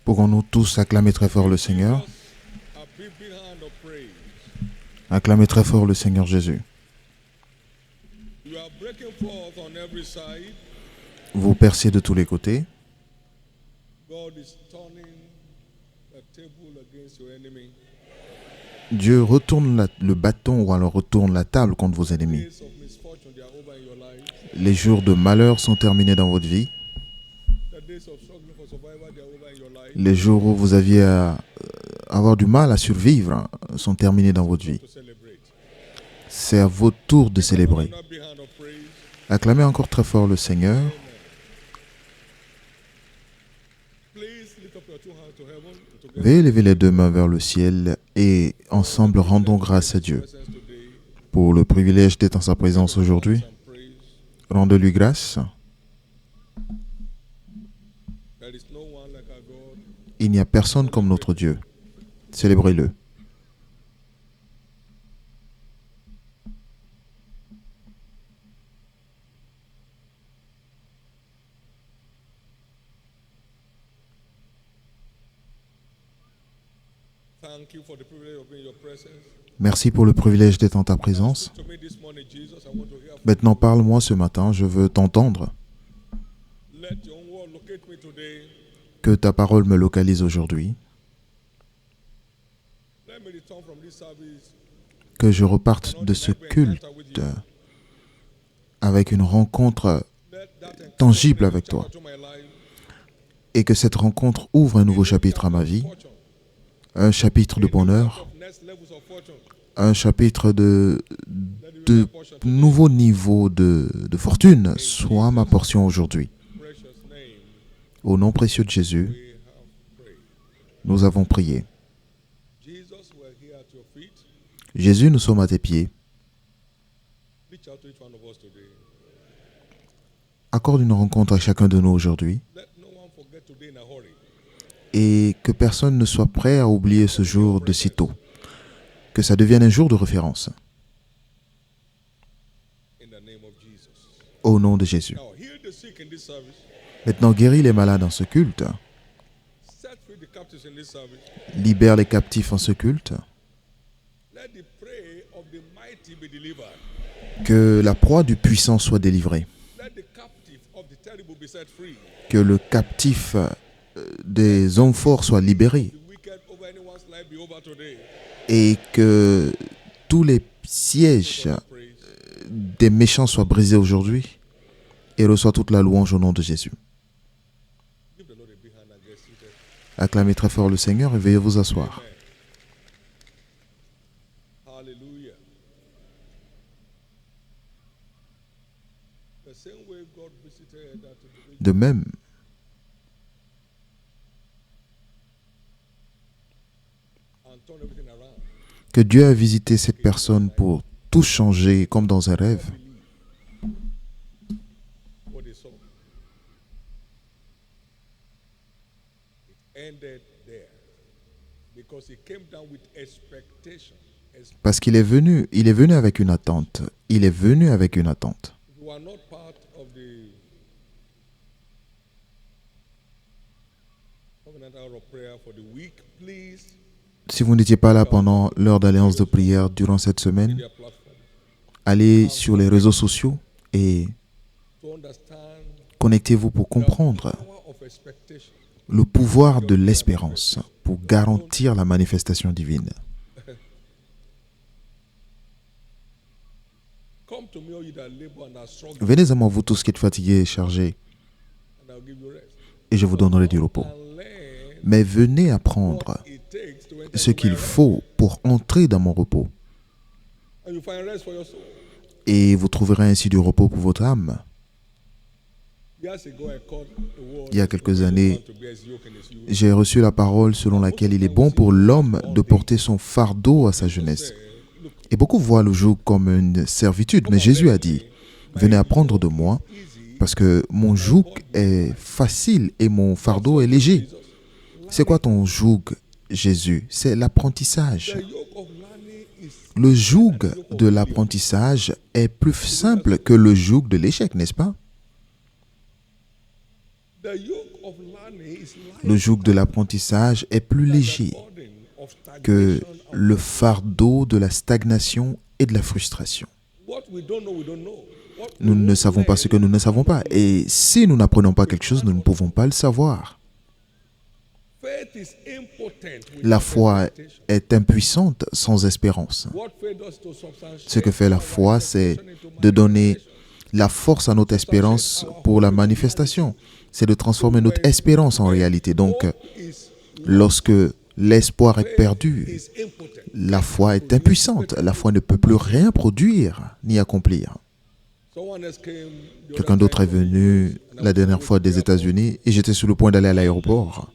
Pourrons-nous tous acclamer très fort le Seigneur? Acclamez très fort le Seigneur Jésus. Vous percez de tous les côtés. Dieu retourne le bâton ou alors retourne la table contre vos ennemis. Les jours de malheur sont terminés dans votre vie. Les jours où vous aviez à avoir du mal à survivre sont terminés dans votre vie. C'est à votre tour de célébrer. Acclamez encore très fort le Seigneur. Veuillez lever les deux mains vers le ciel et ensemble rendons grâce à Dieu pour le privilège d'être en sa présence aujourd'hui. Rendez-lui grâce. Il n'y a personne comme notre Dieu. Célébrez-le. Merci pour le privilège d'être en ta présence. Maintenant, parle-moi ce matin, je veux t'entendre. Que ta parole me localise aujourd'hui. Que je reparte de ce culte avec une rencontre tangible avec toi. Et que cette rencontre ouvre un nouveau chapitre à ma vie. Un chapitre de bonheur. Un chapitre de nouveaux niveaux de fortune soit ma portion aujourd'hui. Au nom précieux de Jésus, nous avons prié. Jésus, nous sommes à tes pieds. Accorde une rencontre à chacun de nous aujourd'hui. Et que personne ne soit prêt à oublier ce jour de sitôt. Que ça devienne un jour de référence. Au nom de Jésus. Maintenant, guéris les malades en ce culte. Libère les captifs en ce culte. Que la proie du puissant soit délivrée. Que le captif des hommes forts soit libéré. Et que tous les sièges des méchants soient brisés aujourd'hui. Et reçois toute la louange au nom de Jésus. Acclamez très fort le Seigneur et veuillez vous asseoir. De même, que Dieu a visité cette personne pour tout changer comme dans un rêve. Parce qu'il est venu avec une attente. Il est venu avec une attente. Si vous n'étiez pas là pendant l'heure d'alliance de prière durant cette semaine, allez sur les réseaux sociaux et connectez-vous pour comprendre le pouvoir de l'espérance pour garantir la manifestation divine. Venez à moi, vous tous qui êtes fatigués et chargés, et je vous donnerai du repos. Mais venez apprendre ce qu'il faut pour entrer dans mon repos. Et vous trouverez ainsi du repos pour votre âme. Il y a quelques années, j'ai reçu la parole selon laquelle il est bon pour l'homme de porter son fardeau à sa jeunesse. Et beaucoup voient le joug comme une servitude, mais Jésus a dit, « Venez apprendre de moi, parce que mon joug est facile et mon fardeau est léger. » C'est quoi ton joug, Jésus? C'est l'apprentissage. Le joug de l'apprentissage est plus simple que le joug de l'échec, n'est-ce pas? Le joug de l'apprentissage est plus léger que le fardeau de la stagnation et de la frustration. Nous ne savons pas ce que nous ne savons pas. Et si nous n'apprenons pas quelque chose, nous ne pouvons pas le savoir. La foi est impuissante sans espérance. Ce que fait la foi, c'est de donner la force à notre espérance pour la manifestation. C'est de transformer notre espérance en réalité. Donc, lorsque l'espoir est perdu, la foi est impuissante. La foi ne peut plus rien produire ni accomplir. Quelqu'un d'autre est venu la dernière fois des États-Unis et j'étais sur le point d'aller à l'aéroport.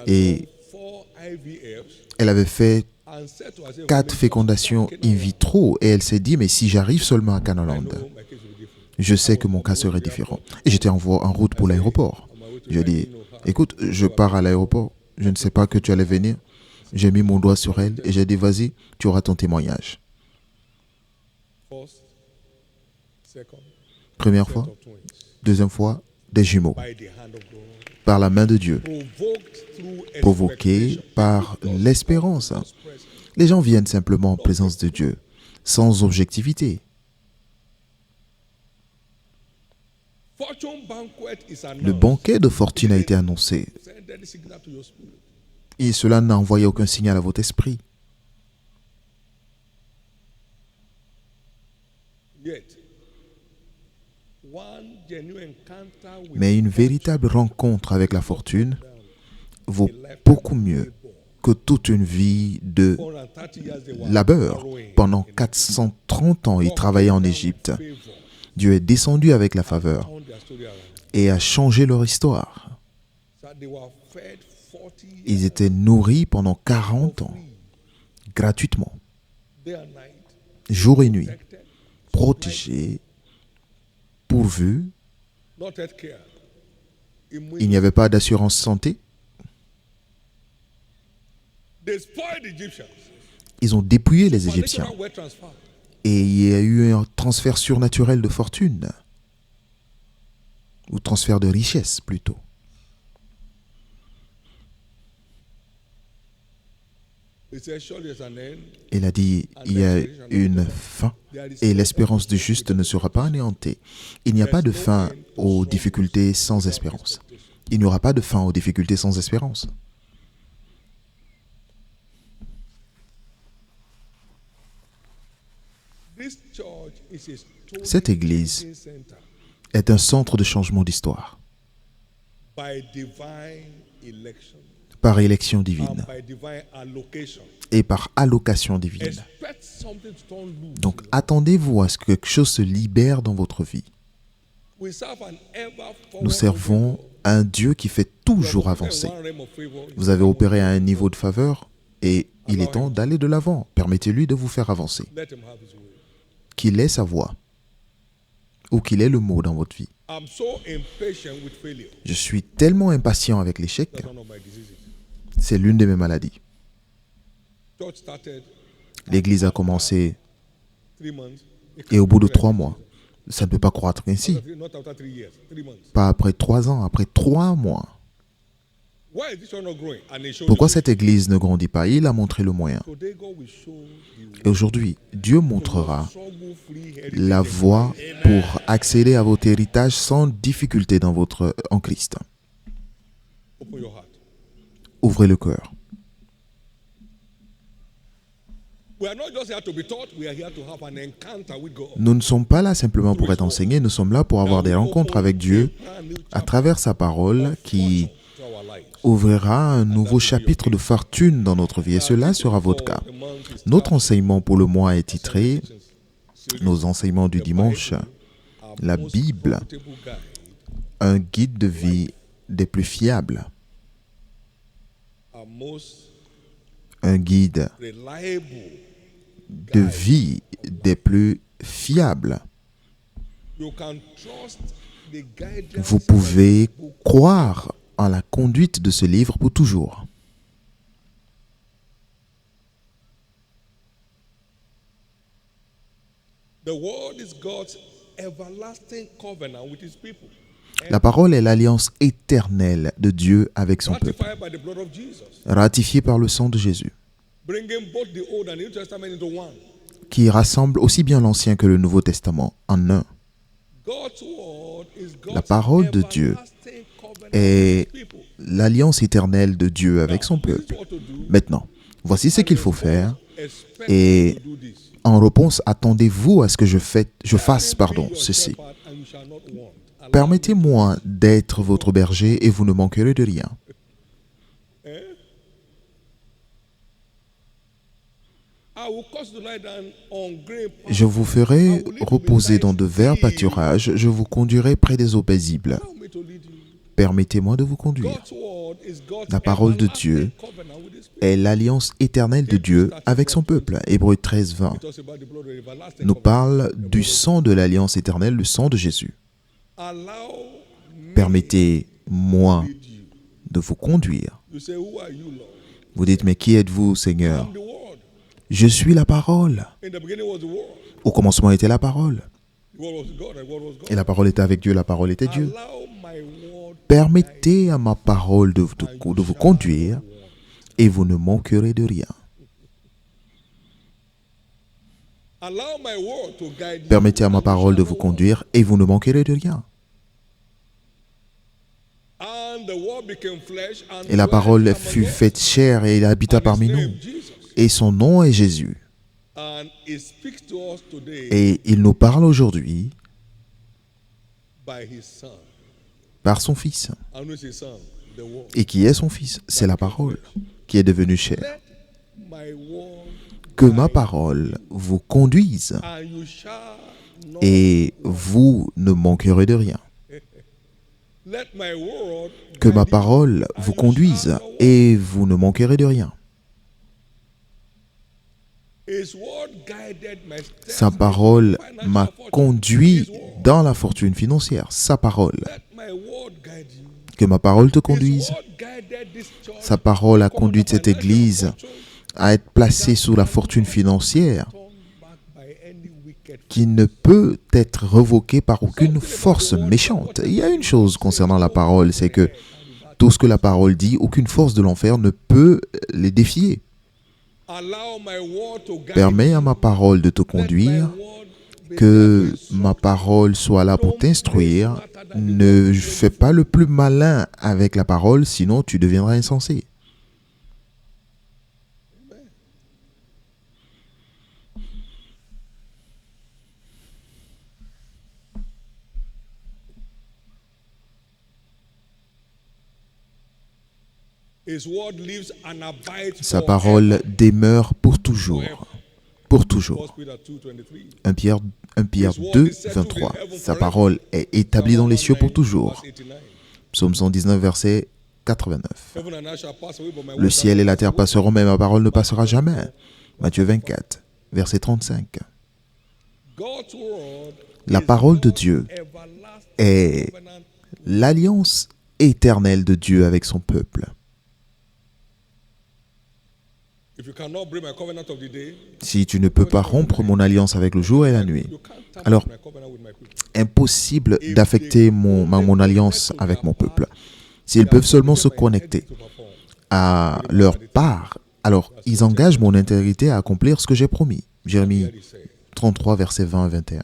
Et elle avait fait 4 fécondations in vitro et elle s'est dit, mais si j'arrive seulement à Canaland, je sais que mon cas serait différent. Et j'étais en route pour l'aéroport. J'ai dit, écoute, je pars à l'aéroport, je ne sais pas que tu allais venir. J'ai mis mon doigt sur elle et j'ai dit, vas-y, tu auras ton témoignage. Première fois, deuxième fois, des jumeaux. Par la main de Dieu, provoqués par l'espérance. Les gens viennent simplement en présence de Dieu, sans objectivité. Le banquet de fortune a été annoncé et cela n'a envoyé aucun signal à votre esprit. Mais une véritable rencontre avec la fortune vaut beaucoup mieux que toute une vie de labeur. Pendant 430 ans, ils travaillaient en Égypte. Dieu est descendu avec la faveur et a changé leur histoire. Ils étaient nourris pendant 40 ans, gratuitement, jour et nuit, protégés, pourvus. Il n'y avait pas d'assurance santé. Ils ont dépouillé les Égyptiens. Et il y a eu un transfert surnaturel de fortune, ou transfert de richesse plutôt. Il a dit, il y a une fin et l'espérance du juste ne sera pas anéantie. Il n'y a pas de fin aux difficultés sans espérance. Il n'y aura pas de fin aux difficultés sans espérance. Cette église est un centre de changement d'histoire par élection divine et par allocation divine. Donc, attendez-vous à ce que quelque chose se libère dans votre vie. Nous servons un Dieu qui fait toujours avancer. Vous avez opéré à un niveau de faveur et il est temps d'aller de l'avant. Permettez-lui de vous faire avancer. Qu'il ait sa voix ou qu'il ait le mot dans votre vie. Je suis tellement impatient avec l'échec. C'est l'une de mes maladies. L'église a commencé et au bout de 3 mois, ça ne peut pas croître ainsi. Pas après 3 ans, après 3 mois. Pourquoi cette église ne grandit pas? Il a montré le moyen. Et aujourd'hui, Dieu montrera la voie pour accéder à votre héritage sans difficulté en Christ. Ouvrez le cœur. Nous ne sommes pas là simplement pour être enseignés, nous sommes là pour avoir des rencontres avec Dieu à travers sa parole qui ouvrira un nouveau chapitre de fortune dans notre vie et cela sera votre cas. Notre enseignement pour le mois est titré, nos enseignements du dimanche, la Bible, un guide de vie des plus fiables, un guide de vie des plus fiables. Vous pouvez croire en la conduite de ce livre pour toujours. La parole est l'alliance éternelle de Dieu avec son peuple, ratified by the blood of Jesus, ratifiée par le sang de Jésus, bringing both the Old and New Testament into one. qui rassemble aussi bien l'Ancien que le Nouveau Testament en un. God's word is La God's parole de Dieu everlasting covenant est with his people. l'alliance éternelle de Dieu avec son This is peuple. what to do. Maintenant, voici ce qu'il faut faire. Expect Et to do this. en réponse, attendez-vous à ce que je fasse Be your ceci. shepherd and you shall not want. Allow Permettez-moi d'être votre berger et vous ne manquerez de rien. I will cause to lie down on green Je vous ferai reposer dans de verts pâturages, je vous conduirai près des eaux paisibles. Allow me to lead you. Permettez-moi de vous conduire. God's word is God's La parole de everlasting Dieu covenant with his people. est l'alliance éternelle de Dieu avec son peuple. Hébreux 13, 20 It talks about the blood of the everlasting nous covenant. parle du sang de l'alliance éternelle, le sang de Jésus. Allow me Permettez-moi to lead you. de vous conduire. You say, who are you, Lord? Vous dites, mais qui êtes-vous, Seigneur? I'm the word. Je suis la parole. In the beginning was the word. Au commencement était la parole. The word was God and the word was God. Et la parole était avec Dieu, la parole était Dieu. Allow my word Permettez à ma parole de vous conduire et vous ne manquerez de rien. allow my word to guide you. Permettez à ma parole de vous conduire et vous ne manquerez de rien. And the word became flesh and Et la dwelt parole among fut us. faite chair et il habita And his parmi name, nous. Jesus. Et son nom est Jésus. And he speaks to us today Et il nous parle aujourd'hui by his son. par son Fils. And who is his son? The word. Et qui est son Fils? C'est la parole qui est devenue chair. Let my word Que ma parole vous conduise and you shall not. et vous ne manquerez de rien. Let my word Que ma guide you, parole and vous you conduise shall not want. et vous ne manquerez de rien. His word guided my steps Sa in parole financial m'a fortune. conduit His word. dans la fortune financière. Sa parole. Let my word guide you. Que ma parole te His conduise. word guided this church Sa parole a to come conduit under cette financial église fortune à être placée sous la fortune financière turned back by any wicked qui ne peut être révoquée par aucune force méchante. Il y a une chose concernant la parole, c'est que tout ce que la parole dit, aucune force de l'enfer ne peut les défier. Allow my word to guide Permets à you. ma parole de te Let my conduire, word be que there for ma instruction. parole soit là pour t'instruire. Ne fais pas le plus malin avec la parole, sinon tu deviendras insensé. His word lives and abides Sa forever. parole demeure pour toujours. Pour toujours. 1 Peter 2:23. 1 Pierre 2, 23. Sa parole est établie dans les cieux pour toujours. Verse 89. Psaume 119, verset 89. Heaven and earth shall pass away, but my Le word ciel shall et la not terre pass away. passeront, mais ma parole ne passera jamais. Matthieu 24, verset 35. God's word La is parole de God's Dieu everlasting est covenant. l'alliance éternelle de Dieu avec son peuple. If you cannot break my covenant of the day, Si tu ne peux pas rompre mon alliance avec le jour et la nuit, you can't tamper alors with my covenant with my people. impossible d'affecter mon alliance avec mon peuple. S'ils peuvent seulement se connecter To perform. à leur part, alors ils engagent mon intégrité à accomplir ce que j'ai promis. Jérémie He said, 33, versets 20 à 21.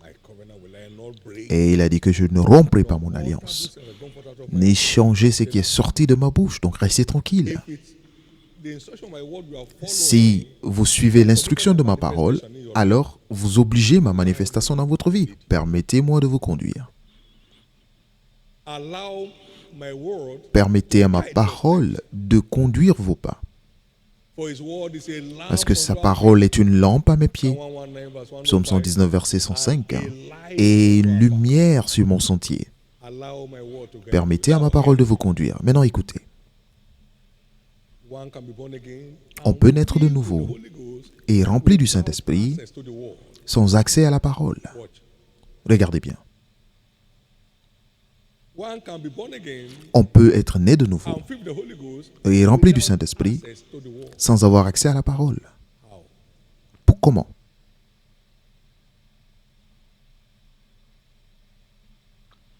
my covenant will I not break. Et il a dit que je ne romprai pas mon alliance, Don't put out of my ni changer ce qui est sorti de ma bouche. Donc restez tranquille. If it's the instruction of my word you are following, Si vous suivez l'instruction de ma parole, alors vous obligez ma manifestation dans votre vie. Permettez-moi de vous conduire. allow my word, Permettez à ma parole de conduire vos pas. for his word is a lamp Parce que unto sa our parole est une lampe à mes pieds. feet. 119 verse 105. Psaume 119, verset 105. Et une lumière sur mon sentier. Allow my word to guide Permettez à ma parole de vous conduire. Maintenant écoutez. you. One can be born again On and peut naître de filled with nouveau the Holy Ghost et rempli du Saint-Esprit access to the word. sans accès à la parole. Watch. Regardez bien. One can be born again On peut être né de nouveau and filled with the Holy Ghost et rempli du without Saint-Esprit access to the word. sans avoir accès à la parole. How? Comment?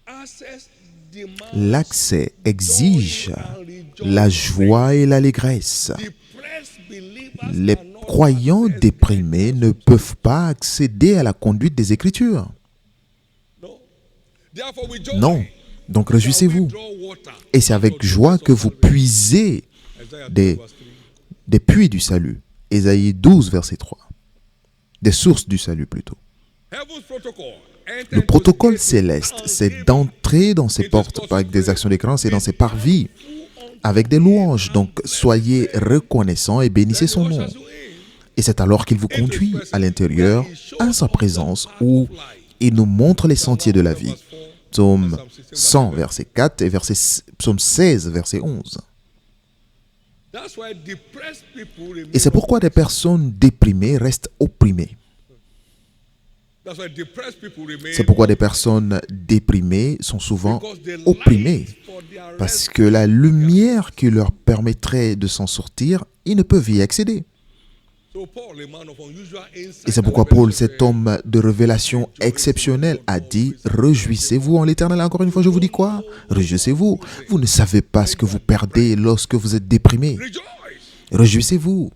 As access demands L'accès exige joy and rejoicing. la joie et l'allégresse. Depressed believers Les cannot croyants access déprimés ne peuvent pas accéder à la conduite des Écritures. No. Therefore, with joy, Non. Donc shall we réjouissez-vous. draw water Et c'est avec joie que vous puisez Isaiah 12, des, verse 3. des puits du salut. Ésaïe 12, verset 3. Des sources du salut plutôt. Heaven's protocol. Le protocole céleste, c'est d'entrer dans ces portes avec des actions de grâce et dans ces parvis avec des louanges. Donc soyez reconnaissants et bénissez son nom. Et c'est alors qu'il vous conduit à l'intérieur, à sa présence, où il nous montre les sentiers de la vie. Psaume 100, verset 4 et psaume 16, verset 11. Et c'est pourquoi des personnes déprimées restent opprimées. C'est pourquoi des personnes déprimées sont souvent opprimées. Parce que la lumière qui leur permettrait de s'en sortir, ils ne peuvent y accéder. Et c'est pourquoi Paul, cet homme de révélation exceptionnelle, a dit « Réjouissez-vous en l'Éternel ». Encore une fois, je vous dis quoi? Réjouissez-vous. Vous ne savez pas ce que vous perdez lorsque vous êtes déprimé. Réjouissez-vous.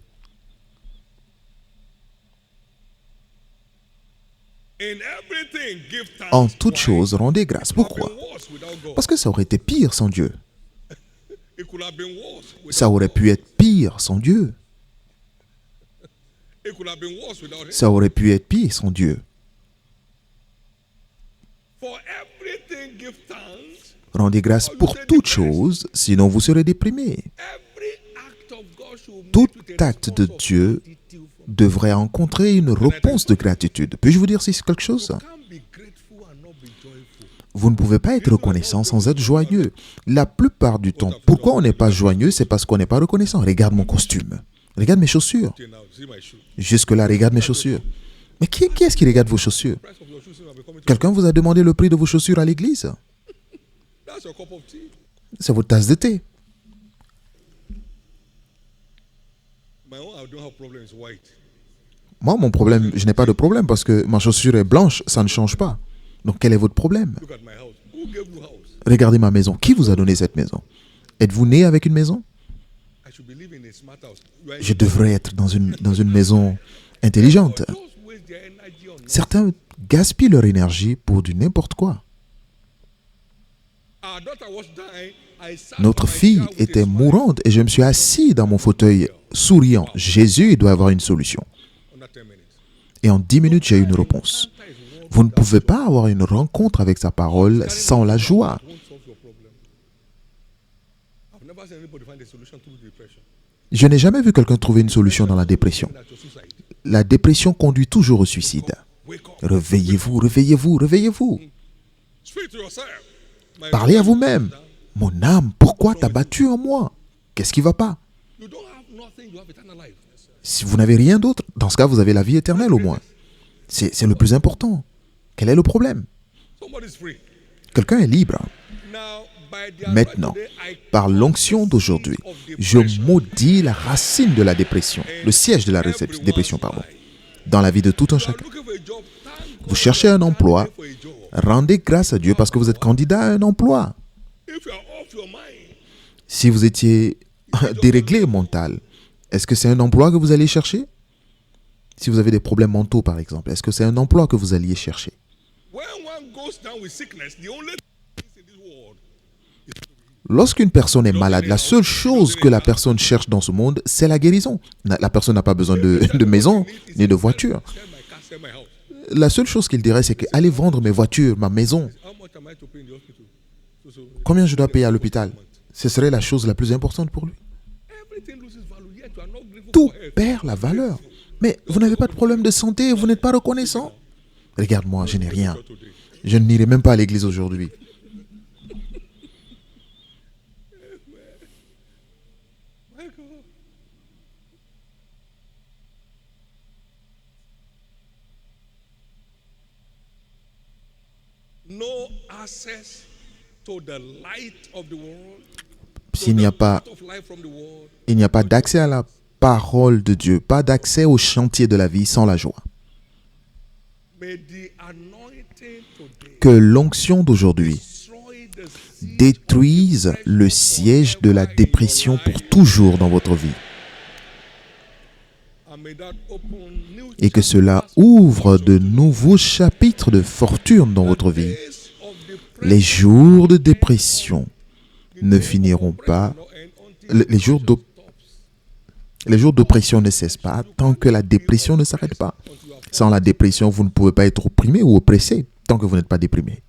En toute chose, rendez grâce. Pourquoi? Parce que ça aurait été pire sans Dieu. Ça aurait pu être pire sans Dieu. Ça aurait pu être pire sans Dieu. Rendez grâce pour toute chose, sinon vous serez déprimé. Tout acte de Dieu devrait rencontrer une réponse de gratitude. Puis-je vous dire si c'est quelque chose? Vous ne pouvez pas être reconnaissant sans être joyeux. La plupart du temps, pourquoi on n'est pas joyeux? C'est parce qu'on n'est pas reconnaissant. Regarde mon costume. Regarde mes chaussures. Jusque-là, regarde mes chaussures. Mais qui est-ce qui regarde vos chaussures? Quelqu'un vous a demandé le prix de vos chaussures à l'église? C'est votre tasse de thé. Moi, mon problème, je n'ai pas de problème parce que ma chaussure est blanche, ça ne change pas. Donc, quel est votre problème? Regardez ma maison. Qui vous a donné cette maison? Êtes-vous né avec une maison? Je devrais être dans une maison intelligente. Certains gaspillent leur énergie pour du n'importe quoi. Notre fille était mourante et je me suis assis dans mon fauteuil souriant. Jésus, il doit avoir une solution. Et en 10 minutes, j'ai eu une réponse. Vous ne pouvez pas avoir une rencontre avec sa parole sans la joie. Je n'ai jamais vu quelqu'un trouver une solution dans la dépression. La dépression conduit toujours au suicide. Réveillez-vous, réveillez-vous, réveillez-vous. Parlez à vous-même. Mon âme, pourquoi t'as battu en moi? Qu'est-ce qui ne va pas? Si vous n'avez rien d'autre, dans ce cas, vous avez la vie éternelle au moins. C'est le plus important. Quel est le problème? Quelqu'un est libre. Maintenant, par l'onction d'aujourd'hui, je maudis la racine de la dépression, le siège de la dépression, dans la vie de tout un chacun. Vous cherchez un emploi, rendez grâce à Dieu parce que vous êtes candidat à un emploi. Si vous étiez déréglé mental, est-ce que c'est un emploi que vous allez chercher? Si vous avez des problèmes mentaux, par exemple, est-ce que c'est un emploi que vous alliez chercher? Lorsqu'une personne est malade, la seule chose que la personne cherche dans ce monde, c'est la guérison. La personne n'a pas besoin de maison ni de voiture. La seule chose qu'il dirait, c'est que allez vendre mes voitures, ma maison. Combien je dois payer à l'hôpital? Ce serait la chose la plus importante pour lui. Tout perd la valeur. Mais vous n'avez pas de problème de santé, vous n'êtes pas reconnaissant. Regarde-moi, je n'ai rien. Je n'irai même pas à l'église aujourd'hui. S'il n'y a pas d'accès à la parole de Dieu, pas d'accès au chantier de la vie sans la joie. Que l'onction d'aujourd'hui détruise le siège de la dépression pour toujours dans votre vie. Et que cela ouvre de nouveaux chapitres de fortune dans votre vie. Les jours de dépression ne finiront pas. Les jours d'oppression ne cessent pas tant que la dépression ne s'arrête pas. Sans la dépression, vous ne pouvez pas être opprimé ou oppressé tant que vous n'êtes pas déprimé.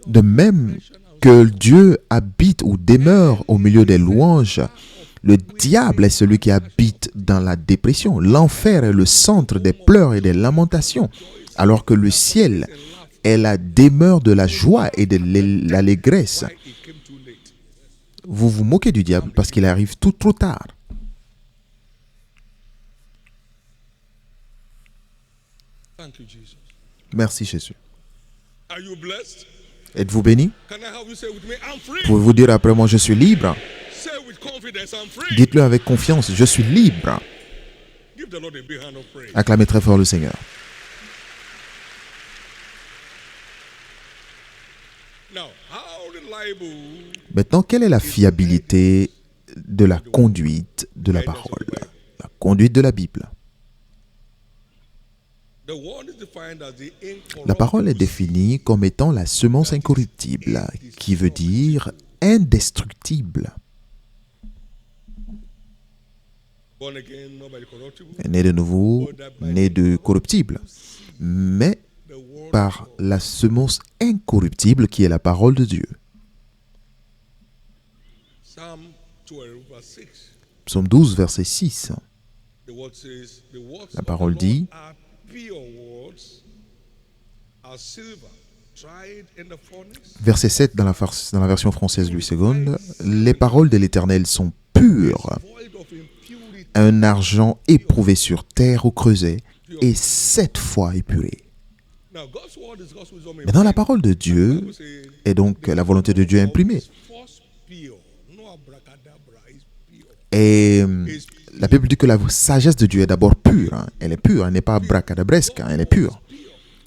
De même que Dieu habite ou demeure au milieu des louanges, le diable est celui qui habite dans la dépression. L'enfer est le centre des pleurs et des lamentations, alors que le ciel est la demeure de la joie et de l'allégresse. Vous vous moquez du diable parce qu'il arrive tout trop tard. Merci Jésus. Êtes-vous béni? Pouvez-vous dire après moi, je suis libre? Dites-le avec confiance, je suis libre. Acclamez très fort le Seigneur. Maintenant, quelle est la fiabilité de la conduite de la parole? La conduite de la Bible. La parole est définie comme étant la semence incorruptible, qui veut dire indestructible. Né de nouveau, né de corruptible, mais par la semence incorruptible qui est la parole de Dieu. Psaume 12, verset 6. La parole dit: verset 7 dans la version française Louis II, les paroles de l'Éternel sont pures, un argent éprouvé sur terre au creuset et 7 fois épuré. Maintenant, la parole de Dieu est donc la volonté de Dieu imprimée. Et la Bible dit que la sagesse de Dieu est d'abord pure. Hein. Elle est pure, elle n'est pas bracadabresque, hein, elle est pure.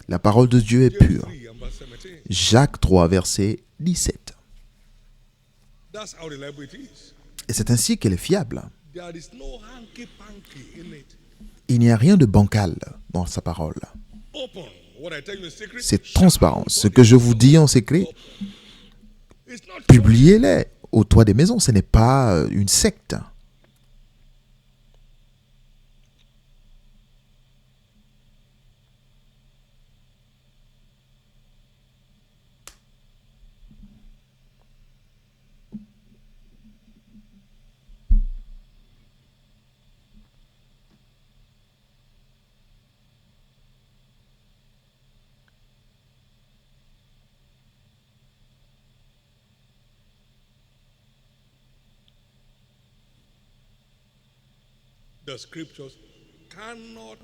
La parole de Dieu est pure. Jacques 3, verset 17. Et c'est ainsi qu'elle est fiable. Il n'y a rien de bancal dans sa parole. C'est transparent. Ce que je vous dis en secret, publiez-les au toit des maisons. Ce n'est pas une secte.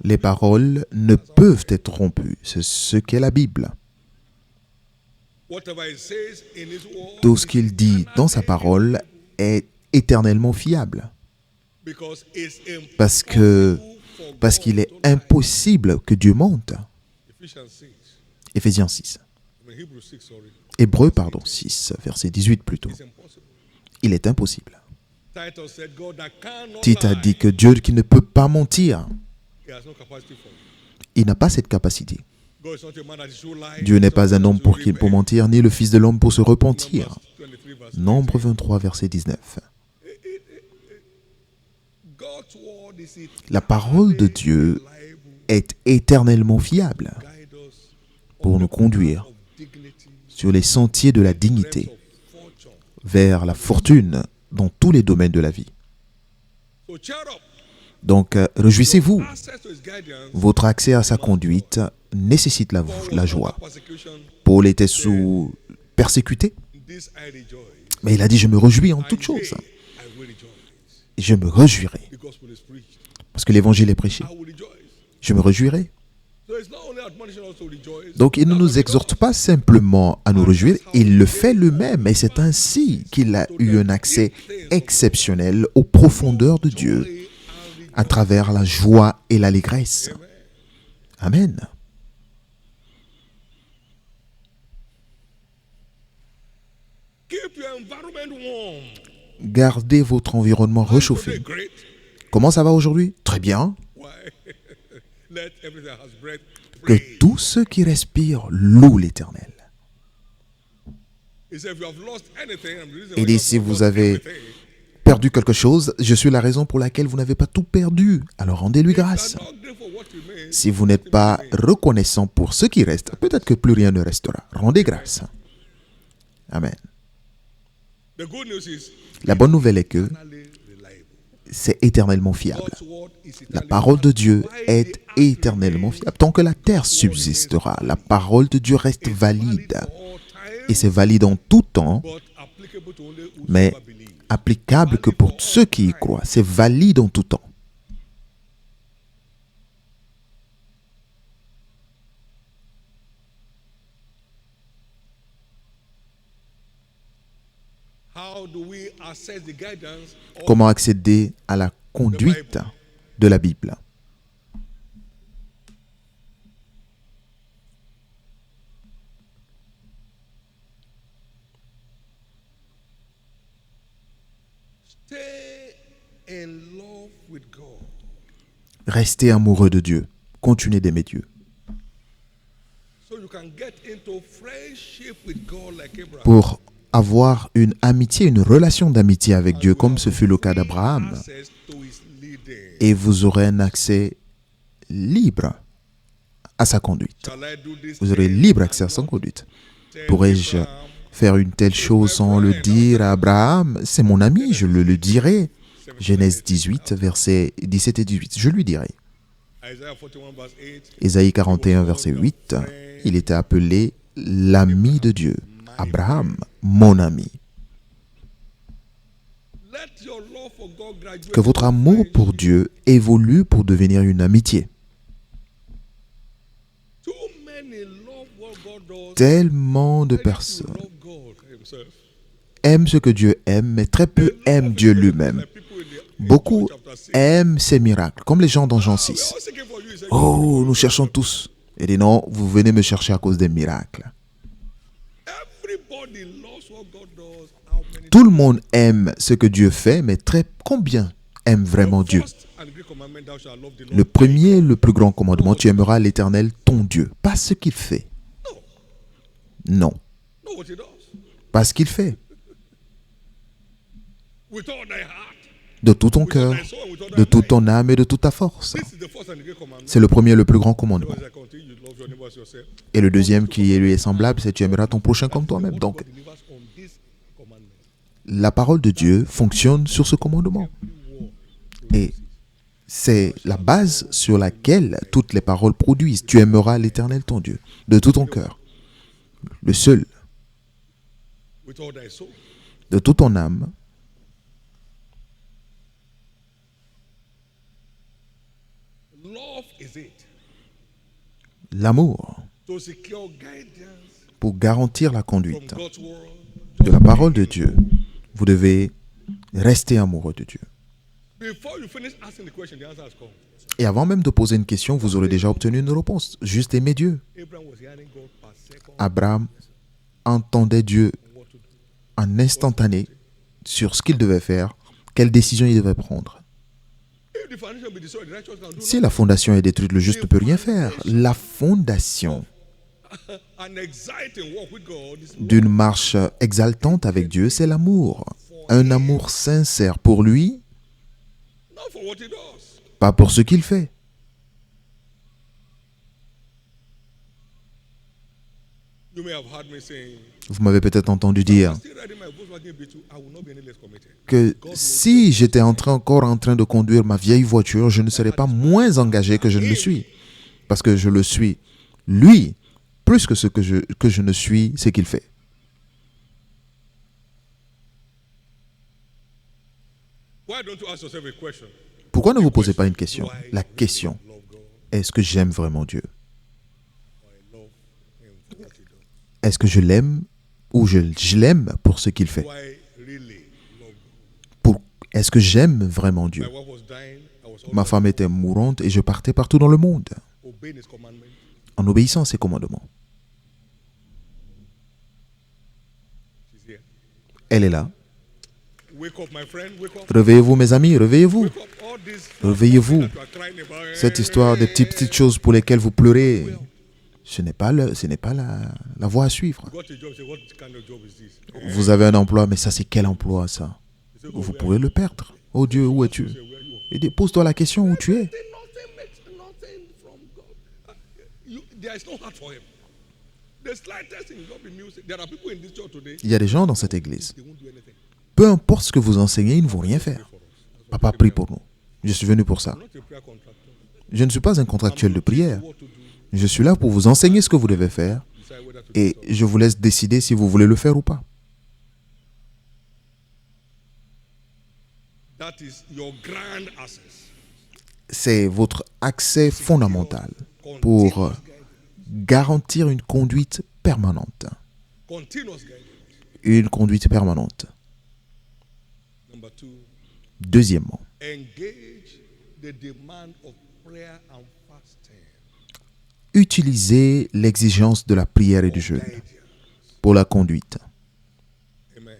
Les paroles ne peuvent être rompues. C'est ce qu'est la Bible. Tout ce qu'il dit dans sa parole est éternellement fiable. Parce qu'il est impossible que Dieu mente. Éphésiens 6. Hébreux, 6, verset 18 plutôt. Il est impossible. Tite a dit que Dieu qui ne peut pas mentir, il n'a pas cette capacité. Dieu n'est pas un homme pour mentir, ni le Fils de l'homme pour se repentir. Nombre 23, verset 19. La parole de Dieu est éternellement fiable pour nous conduire sur les sentiers de la dignité, vers la fortune dans tous les domaines de la vie. Donc, réjouissez-vous. Votre accès à sa conduite nécessite la joie. Paul était persécuté, mais il a dit: je me réjouis en toutes choses. Je me réjouirai. Parce que l'évangile est prêché. Je me réjouirai. Donc, il ne nous exhorte pas simplement à nous réjouir, il le fait lui-même. Et c'est ainsi qu'il a eu un accès exceptionnel aux profondeurs de Dieu, à travers la joie et l'allégresse. Amen. Keep your environment warm. Gardez votre environnement Today, réchauffé. great. Comment ça va aujourd'hui? Très bien. Why? Let everything that has breath Que praise. tous ceux qui respirent louent l'Éternel. He said, if you have lost anything, I'm the reason Il why dit, you si have vous lost avez everything. perdu quelque chose, je suis la raison pour laquelle vous n'avez pas tout perdu. Alors rendez-lui If you grâce. are not grateful for what remains, Si vous n'êtes pas reconnaissant pour ce qui reste, peut-être que plus rien ne restera. Rendez grâce. Amen. the good news is La bonne nouvelle est que eternally reliable. c'est éternellement fiable. God's word is La eternally parole de Dieu reliable. While est the earth éternellement remains, fiable. Tant que la terre subsistera, la parole de Dieu reste it's valide. for all time, Et c'est valide en tout temps, but applicable to only mais whosoever believe. applicable que pour ceux qui y croient. C'est valide en tout temps. How do we assess the guidance of Comment accéder à la conduite de la Bible? stay in love with God? Restez amoureux de Dieu. Continuez d'aimer Dieu. So you can get into friendship with God like Abraham. Pour avoir une amitié, une relation d'amitié avec Dieu, comme ce fut le cas d'Abraham. Access to his leading. Et vous aurez un accès libre à sa conduite. Shall I do this Vous aurez thing libre and accès à sa not conduite. tell Pourrais-je Abraham, faire une telle chose sans le dire à Abraham? C'est mon ami, je le dirai. Genèse 18, versets 17 et 18. Je lui dirai. Isaiah 41 verse 8. Ésaïe 41, verset 8. Il était appelé l'ami de Dieu. Abraham, mon ami. Let your love for God graduate Que votre to amour friendship. pour Dieu évolue pour devenir une amitié. Too many love what God does. Tellement de Very few personnes love God himself. aiment ce que Dieu aime, mais très peu aiment Dieu lui-même. Like people in the- in Beaucoup John chapter 6. aiment ses miracles, comme les gens dans Jean We're 6. all seeking for you. He said, Oh, nous cherchons tous. Il dit non, vous venez me chercher à cause des miracles. everybody loves what God does. How many? Tout le monde aime ce que Dieu fait, mais combien aiment vraiment Dieu? First and great commandment, thou shalt love the Lord. Le premier, le plus grand commandement, tu aimeras l'Éternel, ton Dieu. Pas ce qu'il fait. Non, Know what he does. pas ce qu'il fait. With all thy heart, De tout ton cœur, de toute ton âme et de toute ta force. this is the first and great commandment. C'est le premier, le plus grand commandement. As I continue, you love your neighbor as yourself. Et le deuxième qui lui est semblable, c'est tu aimeras ton prochain comme toi-même. Donc, God delivers on this commandment. la parole de Dieu fonctionne sur ce commandement. Et c'est la base sur laquelle toutes les paroles produisent. Tu aimeras l'Éternel ton Dieu, de tout ton cœur. Le seul, With all thy soul. de toute ton âme, Love is it. l'amour, To secure guidance pour garantir la from conduite God's word. de la parole de Dieu. Vous devez rester amoureux de Dieu. Before you finish asking the question, the answer has come. Et avant même de poser une question, vous aurez déjà obtenu une réponse. Juste aimer Dieu. Abraham was hearing God per second. Abraham entendait Dieu What to do. en instantané sur ce qu'il devait faire, quelle décision il devait prendre. If the foundation be destroyed, the righteous can do Si la fondation est détruite, le juste ne peut rien faire. La fondation nothing. An exciting walk with God is d'une marche exaltante avec Dieu, c'est l'amour. Un amour sincère pour lui, not for what he does. pas pour ce qu'il fait. You may have heard me saying, Vous m'avez peut-être entendu dire still riding my Volkswagen B2, I will not be any less committed. que si j'étais encore en train de conduire ma vieille voiture, je ne serais pas moins engagé que je ne le suis. Parce que je le suis, lui, plus que ce que je ne suis, ce qu'il fait. Why don't you ask yourself a question? Pourquoi ne vous posez pas une question? La question, Love God est-ce que j'aime vraiment Dieu? or I love him for what he does? Est-ce que je l'aime ou je l'aime pour ce qu'il fait? Do I really love God? Est-ce que j'aime vraiment Dieu? My wife was dying. I was Ma femme était mourante et je partais partout dans le monde. obedient obeying his commandment. en obéissant à ses commandements. She's here. Elle est là. Wake up, my friend. Wake up. Réveillez-vous, mes amis, réveillez-vous. Wake up. All this Réveillez-vous. that you are crying about. Cette histoire des petites choses pour lesquelles vous pleurez, ce n'est pas la voie à suivre. You got a job. Say, what kind of job is this? Vous avez un emploi, mais ça, c'est quel emploi, ça? You say, go Vous where pouvez le perdre. Oh Dieu, où es-tu? you say, where you are. Et pose-toi la question où tu es. Nothing makes nothing from God. There is no heart for him. The slightest thing will not be music. There are people in this church today. Il y a des gens dans cette église. They won't do anything. Peu importe ce que vous enseignez, ils ne vont rien faire. Papa prie pour nous. Je suis venu pour ça. I'm not a prayer contractor. Je ne suis pas un contractuel de prière. What to do? Je suis là pour vous enseigner ce que vous devez faire Decide whether to et do je vous laisse décider si vous voulez le faire ou pas. That is your grand access. C'est votre accès fondamental pour garantir une conduite permanente. Continuous guidance. Une conduite permanente. Number 2, Deuxièmement, engage the demand of prayer and fasting. utilisez l'exigence de la prière et du jeûne Guidance. pour la conduite. Amen.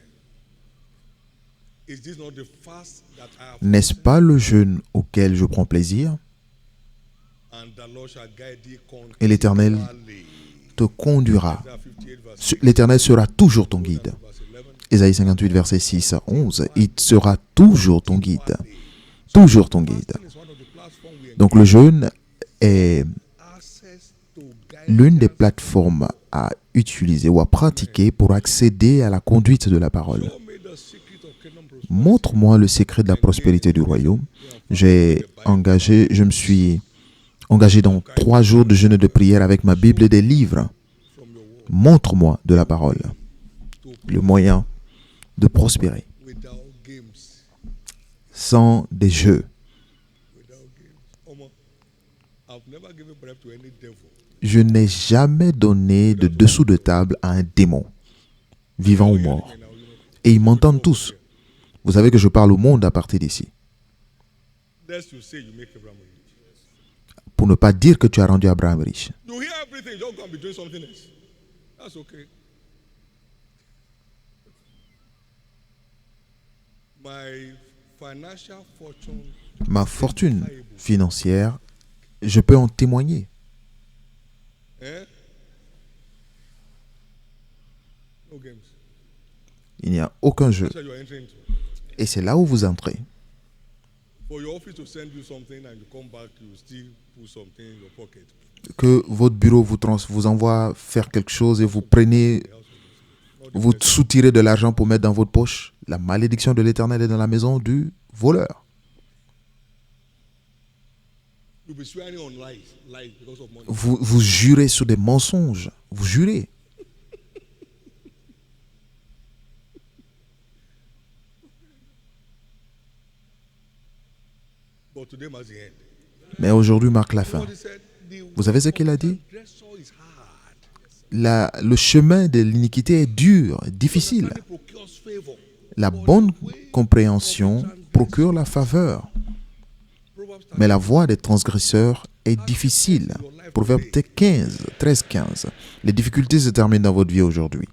Is this not the fast that I have N'est-ce pas le jeûne auquel je prends plaisir? and the Lord shall guide thee Et l'Éternel continually. te conduira. Isaiah 58 verse L'Éternel sera toujours ton guide. verse 11. Ésaïe 58, verset 6 à 11. Il sera toujours ton guide. Toujours ton guide. Fasting is one of the platforms we Donc le jeûne est access to l'une des guidance. plateformes à utiliser ou à pratiquer pour accéder à la conduite de la parole. Show me the secret of kingdom prosperity. Montre-moi le secret de la prospérité du royaume. Je me suis engagé dans 3 jours de jeûne et de prière avec ma Bible et des livres. From your word Montre-moi de la parole le moyen de prospérer without games. sans des jeux. Without games. Omo, I've never given breath to any devil. Je n'ai jamais donné de dessous de table à un démon, vivant ou mort. Now, you know, Et ils m'entendent tous. Vous savez que je parle au monde à partir d'ici. lest you say you make Abraham rich. Pour ne pas dire que tu as rendu Abraham riche. You hear everything, just go and be doing something else. That's okay. My financial fortune, Ma fortune financière, je peux en témoigner. eh? No games. Il n'y a aucun jeu. That's what you are entering into. Et c'est là où vous entrez. For your office to send you something and you come back, you still put something in your pocket. Que votre bureau vous envoie faire quelque chose et vous prenez, vous soutirez de l'argent pour mettre dans votre poche. La malédiction de l'Éternel est dans la maison du voleur. You'll be swearing on lies because of money. Vous jurez sur des mensonges. Vous jurez. But today must the end. Mais aujourd'hui marque la fin. What he said, the Vous savez ce qu'il a dit? transgressor is hard. Le chemin de l'iniquité est dur, difficile. It procures favor. La bonne compréhension procure la faveur. Proverbs Mais la voie des transgresseurs est difficile. Proverbe 13-15. Les difficultés se terminent dans votre vie aujourd'hui.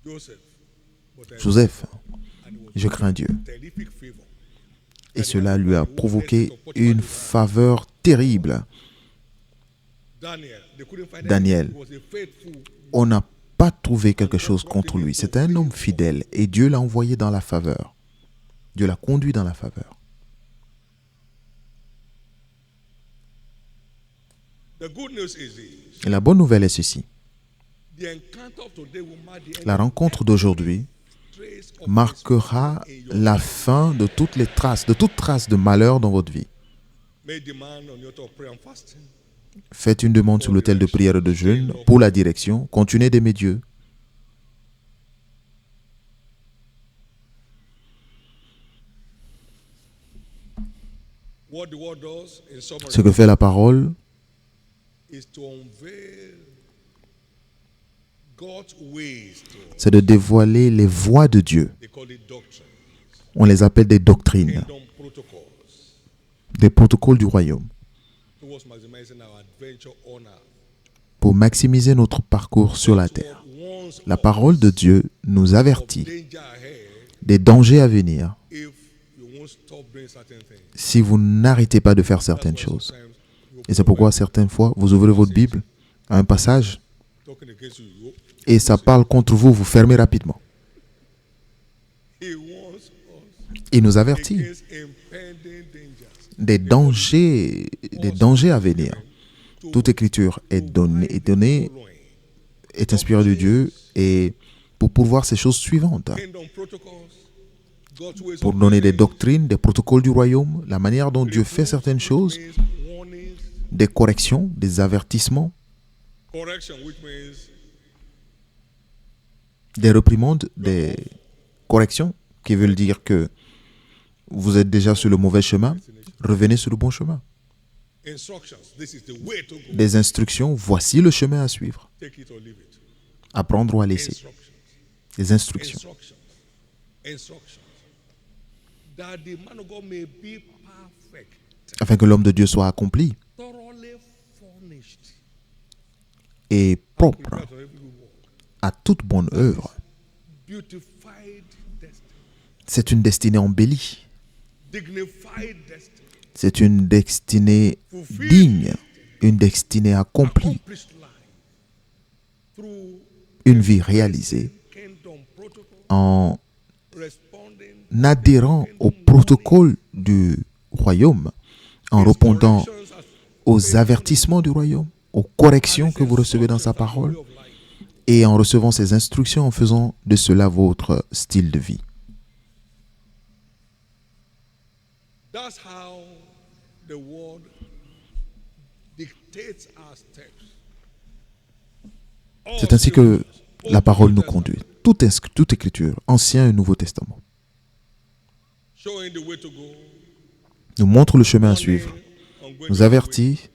Joseph, but Joseph, and it was je crains Dieu. terrific favor. Et cela lui a provoqué une faveur terrible. Daniel, they couldn't find Daniel. anything. He was a faithful. On n'a pas trouvé quelque chose contre lui. C'est un homme fidèle et Dieu l'a envoyé dans la faveur. Dieu l'a conduit dans la faveur. The good news is this. Et la bonne nouvelle est ceci. The encounter of today will mark the end La rencontre d'aujourd'hui trace of marquera la fin de toutes les traces, de toute trace de malheur dans votre vie. made demand on the altar of prayer and fasting. Faites une demande sur l'autel de prière et de jeûne pour la direction. Continuez d'aimer Dieu. What the word does in summary Ce que fait la parole, is to unveil God's ways to us. c'est de dévoiler les voies de Dieu. They call it doctrine. On les appelle des doctrines, Kingdom protocols. des protocoles du royaume. To towards maximizing our adventure on earth. pour maximiser notre parcours sur la terre. La parole de Dieu nous avertit Danger ahead des dangers à venir if you won't stop doing certain things. si vous n'arrêtez pas de faire certaines choses. Sometimes you Et c'est pourquoi certaines fois, vous ouvrez votre Bible à un passage talking against you. et ça parle contre vous, vous fermez rapidement. He warns us Il nous avertit against impending dangers. des dangers à venir. Toute écriture est donnée, est inspirée de Dieu et pour pouvoir ces choses suivantes, Kingdom protocols, God's ways pour of donner des living, doctrines, des protocoles du royaume, la manière dont Dieu fait certaines choses, warnings, des corrections, des avertissements, correction, which means des réprimandes, des corrections, qui veulent dire que vous êtes déjà sur le mauvais chemin, revenez sur le bon chemin. instructions. This is the way to go. Des instructions, voici le chemin à suivre. Take it or leave it. Apprendre ou à laisser. Instructions. Des instructions. Instructions. Instructions. That the man of God may be perfect, Afin que l'homme de Dieu soit accompli thoroughly furnished, et propre prepared for every good work, à toute bonne œuvre. beautified destiny, C'est une destinée embellie. dignified destiny, C'est une destinée digne, une destinée accomplie, accomplished life through une vie réalisée kingdom protocol, en responding adhérant au protocole du royaume, en répondant corrections as aux avertissements du royaume, aux corrections que vous recevez dans sa parole way of life. et en recevant ces instructions en faisant de cela votre style de vie. That's how the world dictates our steps. All C'est ainsi que scriptures, la Old parole nous Testament, conduit. Toute écriture, Ancien et Nouveau Testament, showing the way to go, nous montre le chemin à suivre, ongoing nous avertit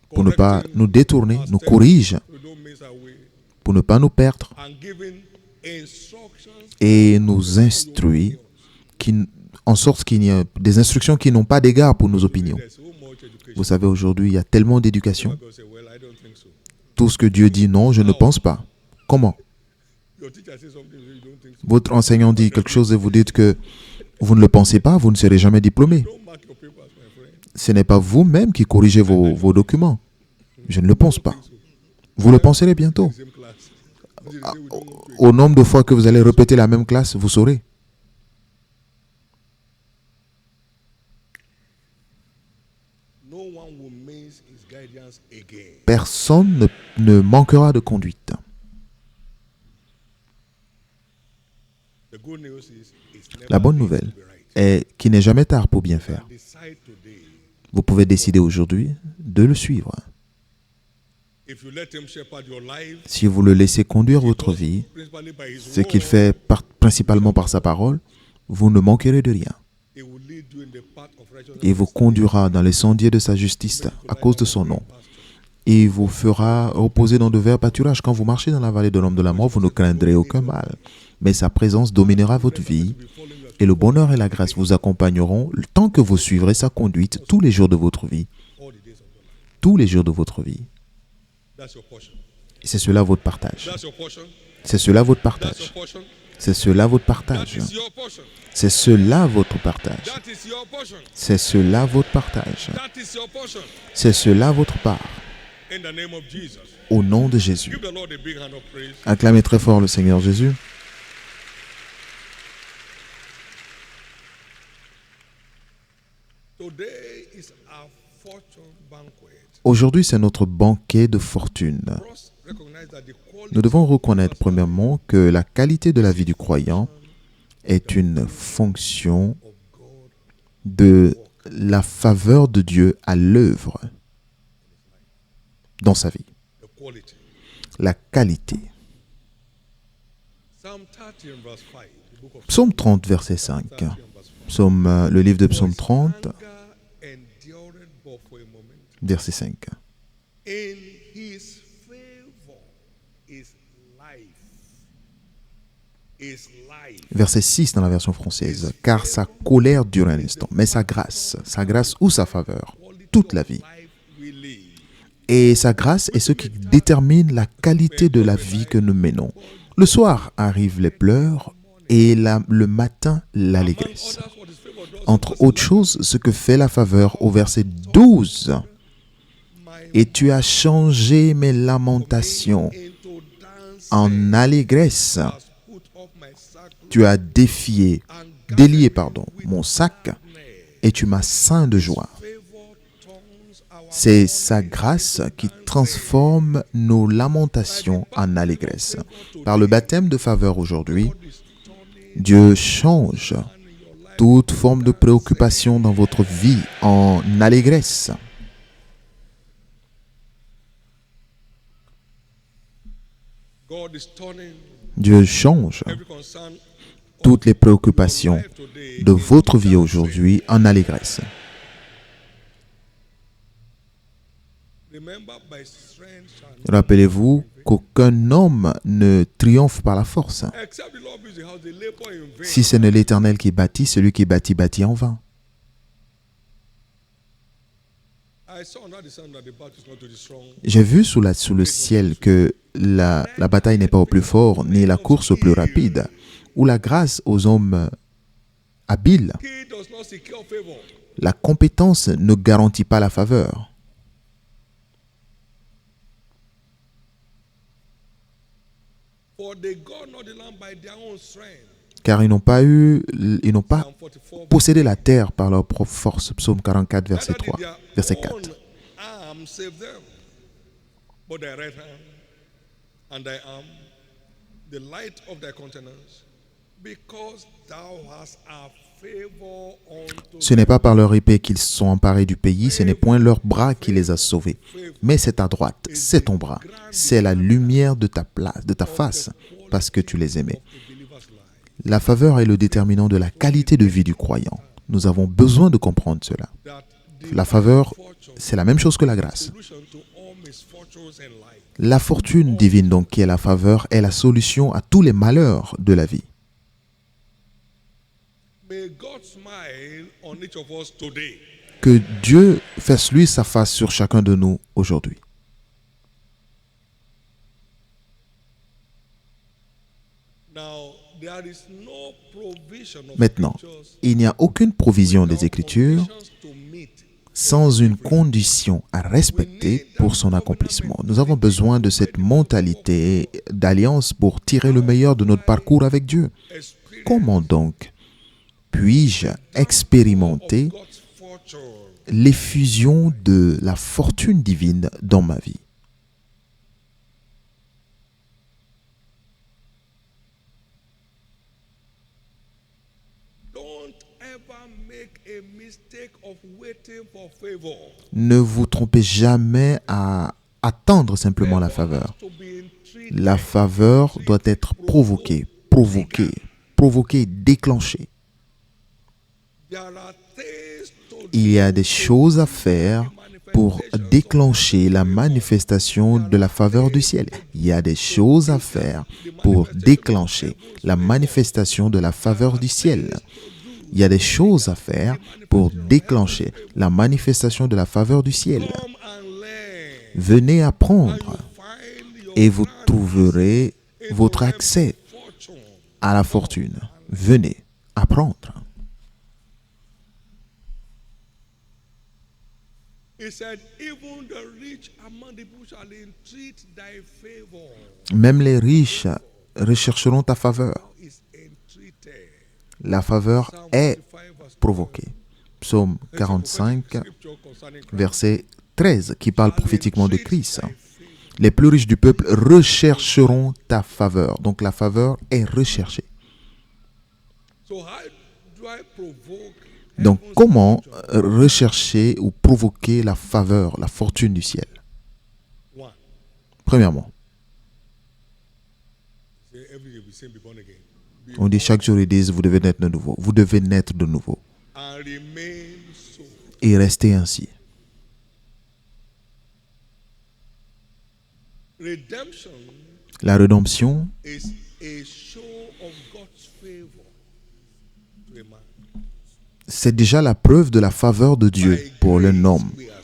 pour ne pas nous détourner, nous corrige we don't miss our way, pour ne pas nous perdre and giving instructions et nous instruit en sorte qu'il y ait des instructions qui n'ont pas d'égard pour nos opinions. there's so much education. Vous savez, aujourd'hui, il y a tellement d'éducation. God say, well, I don't think so. Tout ce que Dieu dit, non, je ne pense pas. Comment? Your teacher says something you don't think so. Votre enseignant dit quelque chose et vous dites que vous ne le pensez pas, vous ne serez jamais diplômé. Don't mark your papers, my friend. Ce n'est pas vous-même qui corrigez vos documents. Je ne le pense pas. Vous le penserez bientôt. Same class. This is the way we don't want to. Au nombre de fois que vous allez répéter la même classe, vous saurez. No one will miss his guidance again. Personne ne manquera de conduite. The good news is it's never La bonne late nouvelle to be right. est qu'il n'est jamais tard pour bien faire. Decide today. Vous pouvez décider aujourd'hui de le suivre. If you let him shepherd your life, Si vous le laissez conduire votre vie, principally by his ce qu'il word, fait principalement par sa parole, vous ne manquerez de rien. he will lead you in the path of righteousness. Il vous conduira dans les sentiers de sa justice à cause de son nom. Il vous fera reposer dans de verts pâturages. Quand vous marchez dans la vallée de l'ombre de la mort, vous ne craindrez aucun mal. Mais sa présence dominera votre vie et le bonheur et la grâce vous accompagneront tant que vous suivrez sa conduite tous les jours de votre vie. All the days of your life. Tous les jours de votre vie. That's your portion. Et c'est cela votre partage. That's your portion. C'est cela votre That's your partage. portion. C'est cela votre That partage. is your portion. C'est cela votre partage. That is your portion. C'est cela votre partage. That is your portion. C'est cela votre part. In the name of Jesus. Au nom de Jésus. Give the Lord a big hand of praise. Acclamez très fort le Seigneur Jésus. Today is our fortune banquet. Aujourd'hui, c'est notre banquet de fortune. First, recognize that the quality Nous devons reconnaître premièrement que la qualité de la vie du croyant est une fonction of God de la faveur de Dieu à l'œuvre dans sa vie. the quality. La qualité. Psalm 30 and verse 5. The book of Psaume 30, verset 5. 30 and verse 5. Le livre de Psaume 30, Anger endured but for a moment. verset 5. In his favor is life. Is life. Verset 6 dans la version française. Car sa colère dure un instant, mais sa grâce ou sa faveur Quality toute la vie. life we live. Et sa grâce est ce qui détermine la qualité de la vie que nous menons. Le soir arrivent les pleurs et le matin l'allégresse. Others, what is favored does Entre autres choses, ce que fait la faveur au verset 12. Et tu as changé mes lamentations into dance en allégresse. has put off my sackcloth Tu as délié mon sac et tu m'as ceint de joie. favor turns our C'est sa grâce qui transforme nos lamentations en allégresse. Par le baptême de faveur aujourd'hui, Dieu change toute forme de préoccupation dans votre vie en allégresse. God is turning Dieu change every concern toutes les préoccupations de votre vie aujourd'hui en allégresse. Remember, by strength shall Rappelez-vous qu'aucun homme ne triomphe par la force. except the Lord builds the house, they labor in vain. Si ce n'est l'Éternel qui bâtit, celui qui bâtit, bâtit en vain. I saw under the sun that the battle is not to the strong. J'ai vu sous le ciel que la bataille n'est pas au plus fort, ni la course au plus rapide, ou la grâce aux hommes habiles. He does not secure favor. La compétence ne garantit pas la faveur. For they got not the land by their own strength. Car ils n'ont pas Psalm 44, possédé la terre par leur propre force. Psaume 44, verset neither 3, did their verset own 4. arm save them, but thy right hand and thy arm, the light of thy countenance, because thou hast a favor unto Ce n'est pas par leur épée qu'ils se sont emparés du pays, ce n'est point leur bras qui les a sauvés. Mais c'est ta droite, c'est ton bras, c'est la lumière de ta face, parce que tu les aimais. a believer's life. La faveur est le déterminant de la qualité de vie du croyant. Nous avons besoin de comprendre cela. That the La faveur, c'est la même chose que la grâce. solution to all misfortunes in life. La fortune divine, donc, qui est la faveur, est la solution à tous les malheurs de la vie. May God smile on each of us today. Que Dieu fasse lui sa face sur chacun de nous aujourd'hui. Now, there is no provision of Maintenant, scriptures il n'y a aucune provision des Écritures conditions to meet. sans une condition à respecter pour son accomplissement. Nous avons besoin de cette mentalité d'alliance pour tirer le meilleur de notre parcours avec Dieu. Experience Comment donc puis-je expérimenter God's fortune. l'effusion de la fortune divine dans ma vie? Don't ever make a mistake of waiting for favor. Ne vous trompez jamais à attendre simplement la faveur. To be entreated. La faveur doit être provoquée, déclenchée. There are things to Il y a des choses à faire pour déclencher la manifestation de la faveur du ciel. Il y a des choses à faire pour déclencher la manifestation de la faveur du ciel. Il y a des choses à faire pour déclencher la manifestation de la faveur du ciel. come and learn. Venez apprendre Find your et vous trouverez votre accès fortune. à la fortune. Venez apprendre. He said, even the rich among the people shall entreat thy favor. Même les riches rechercheront ta faveur. Is entreated. La faveur Psalm est 45 verse provoquée. Psaume 12. 45, Scripture concerning Christ. verset 13, qui parle prophétiquement de Christ. Les plus riches du peuple rechercheront ta faveur. Donc la faveur est recherchée. So how do I provoke Donc heaven's comment fortune? rechercher ou provoquer la faveur, la fortune du ciel? One, Premièrement, say every day we say be born again. Be on dit chaque jour, ils disent, vous devez naître de nouveau. Vous devez naître de nouveau. and remain so. Et rester ainsi. Redemption La rédemption is a show of God's favor to a man. c'est déjà la preuve de la faveur de Dieu By pour le grace homme. we are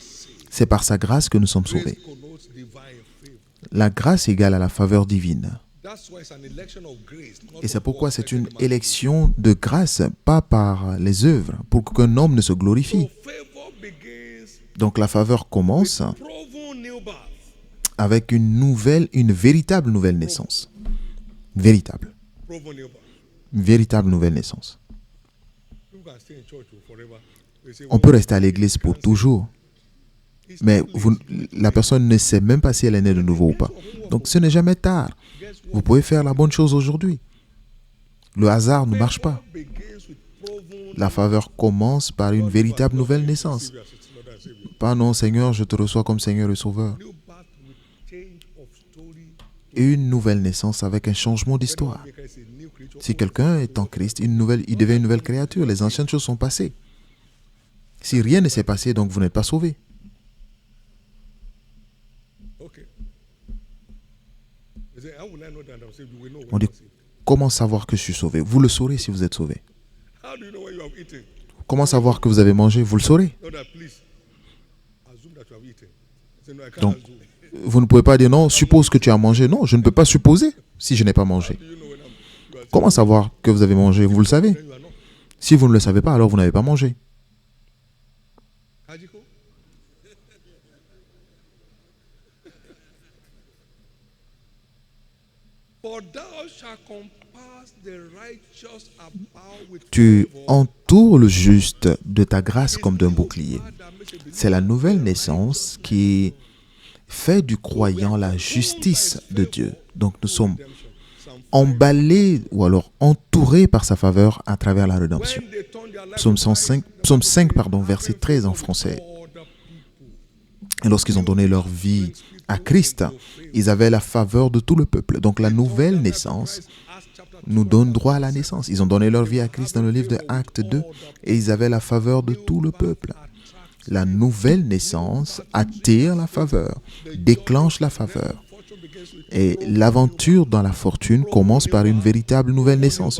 C'est par sa grâce que nous sommes Grace sauvés. connotes divine favor. La grâce égale à la faveur divine. That's why it's an election of grace, not Et c'est of pourquoi works, c'est like une the man. élection de grâce, pas par les œuvres, pour qu'un homme ne se glorifie. So favor begins Donc la faveur commence proven new birth. avec une véritable nouvelle naissance. Véritable. Proven new birth. Une véritable nouvelle naissance. You can stay in church forever. They say, On peut rester à l'église pour toujours, mais la personne ne sait même pas si elle est née de nouveau ou pas. Donc ce n'est jamais tard. Vous pouvez faire la bonne chose aujourd'hui. Le hasard ne marche pas. begins with proven La faveur commence par une véritable nouvelle naissance. Pas non, Seigneur, je te reçois comme Seigneur et Sauveur. new birth with change of story. Une nouvelle naissance avec un changement d'histoire. Because it's a new creature. Si quelqu'un est en Christ, il devient une nouvelle créature. Les anciennes choses sont passées. Si rien ne s'est passé, donc vous n'êtes pas sauvé. Okay. They say, how will I know that I'm saved? You will know when On dit, you're saved. comment savoir que je suis sauvé? Vous le saurez si vous êtes sauvé. How do you know when you have eaten? Comment savoir que vous avez mangé? Vous le saurez. Not that please assume that you have eaten. I say, no, I can't Donc, assume. vous ne pouvez pas dire non, suppose que tu as mangé. Non, je ne peux pas supposer si je n'ai pas mangé. Do you know when you are Comment savoir que vous avez mangé? Vous le savez. then you are not? Si vous ne le savez pas, alors vous n'avez pas mangé. Kajiko? For thou shalt compass the righteous about with Tu favor. entoures le juste de ta grâce comme d'un bouclier. C'est la nouvelle naissance qui fait du croyant la justice de Dieu. Donc nous sommes emballés ou alors entourés par sa faveur à travers la rédemption. When they turn their life Psaume 5, verset 13 en français. Et lorsqu'ils ont donné leur vie à Christ, ils avaient la faveur de tout le peuple. Donc la nouvelle naissance nous donne droit à la naissance. Ils ont donné leur vie à Christ dans le livre de Actes 2 et ils avaient la faveur de tout le peuple. La nouvelle naissance attire la faveur, déclenche la faveur. Et l'aventure dans la fortune commence par une véritable nouvelle naissance.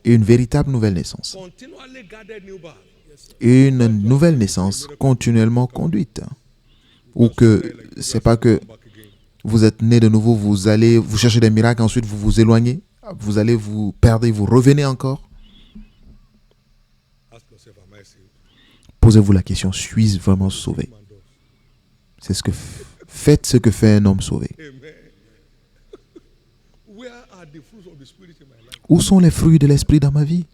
Une véritable nouvelle naissance. continually gathered new birth. Une nouvelle naissance continuellement conduite. Ou que c'est pas que vous êtes né de nouveau, vous cherchez des miracles, ensuite vous vous éloignez, vous allez vous perdre, vous revenez encore. Ask yourself, am I saved? Posez-vous la question, suis-je vraiment sauvé? Man does. C'est faites ce que fait un homme sauvé. Amen. Where are the fruits of the Spirit in my life? Où sont les fruits de l'esprit dans ma vie?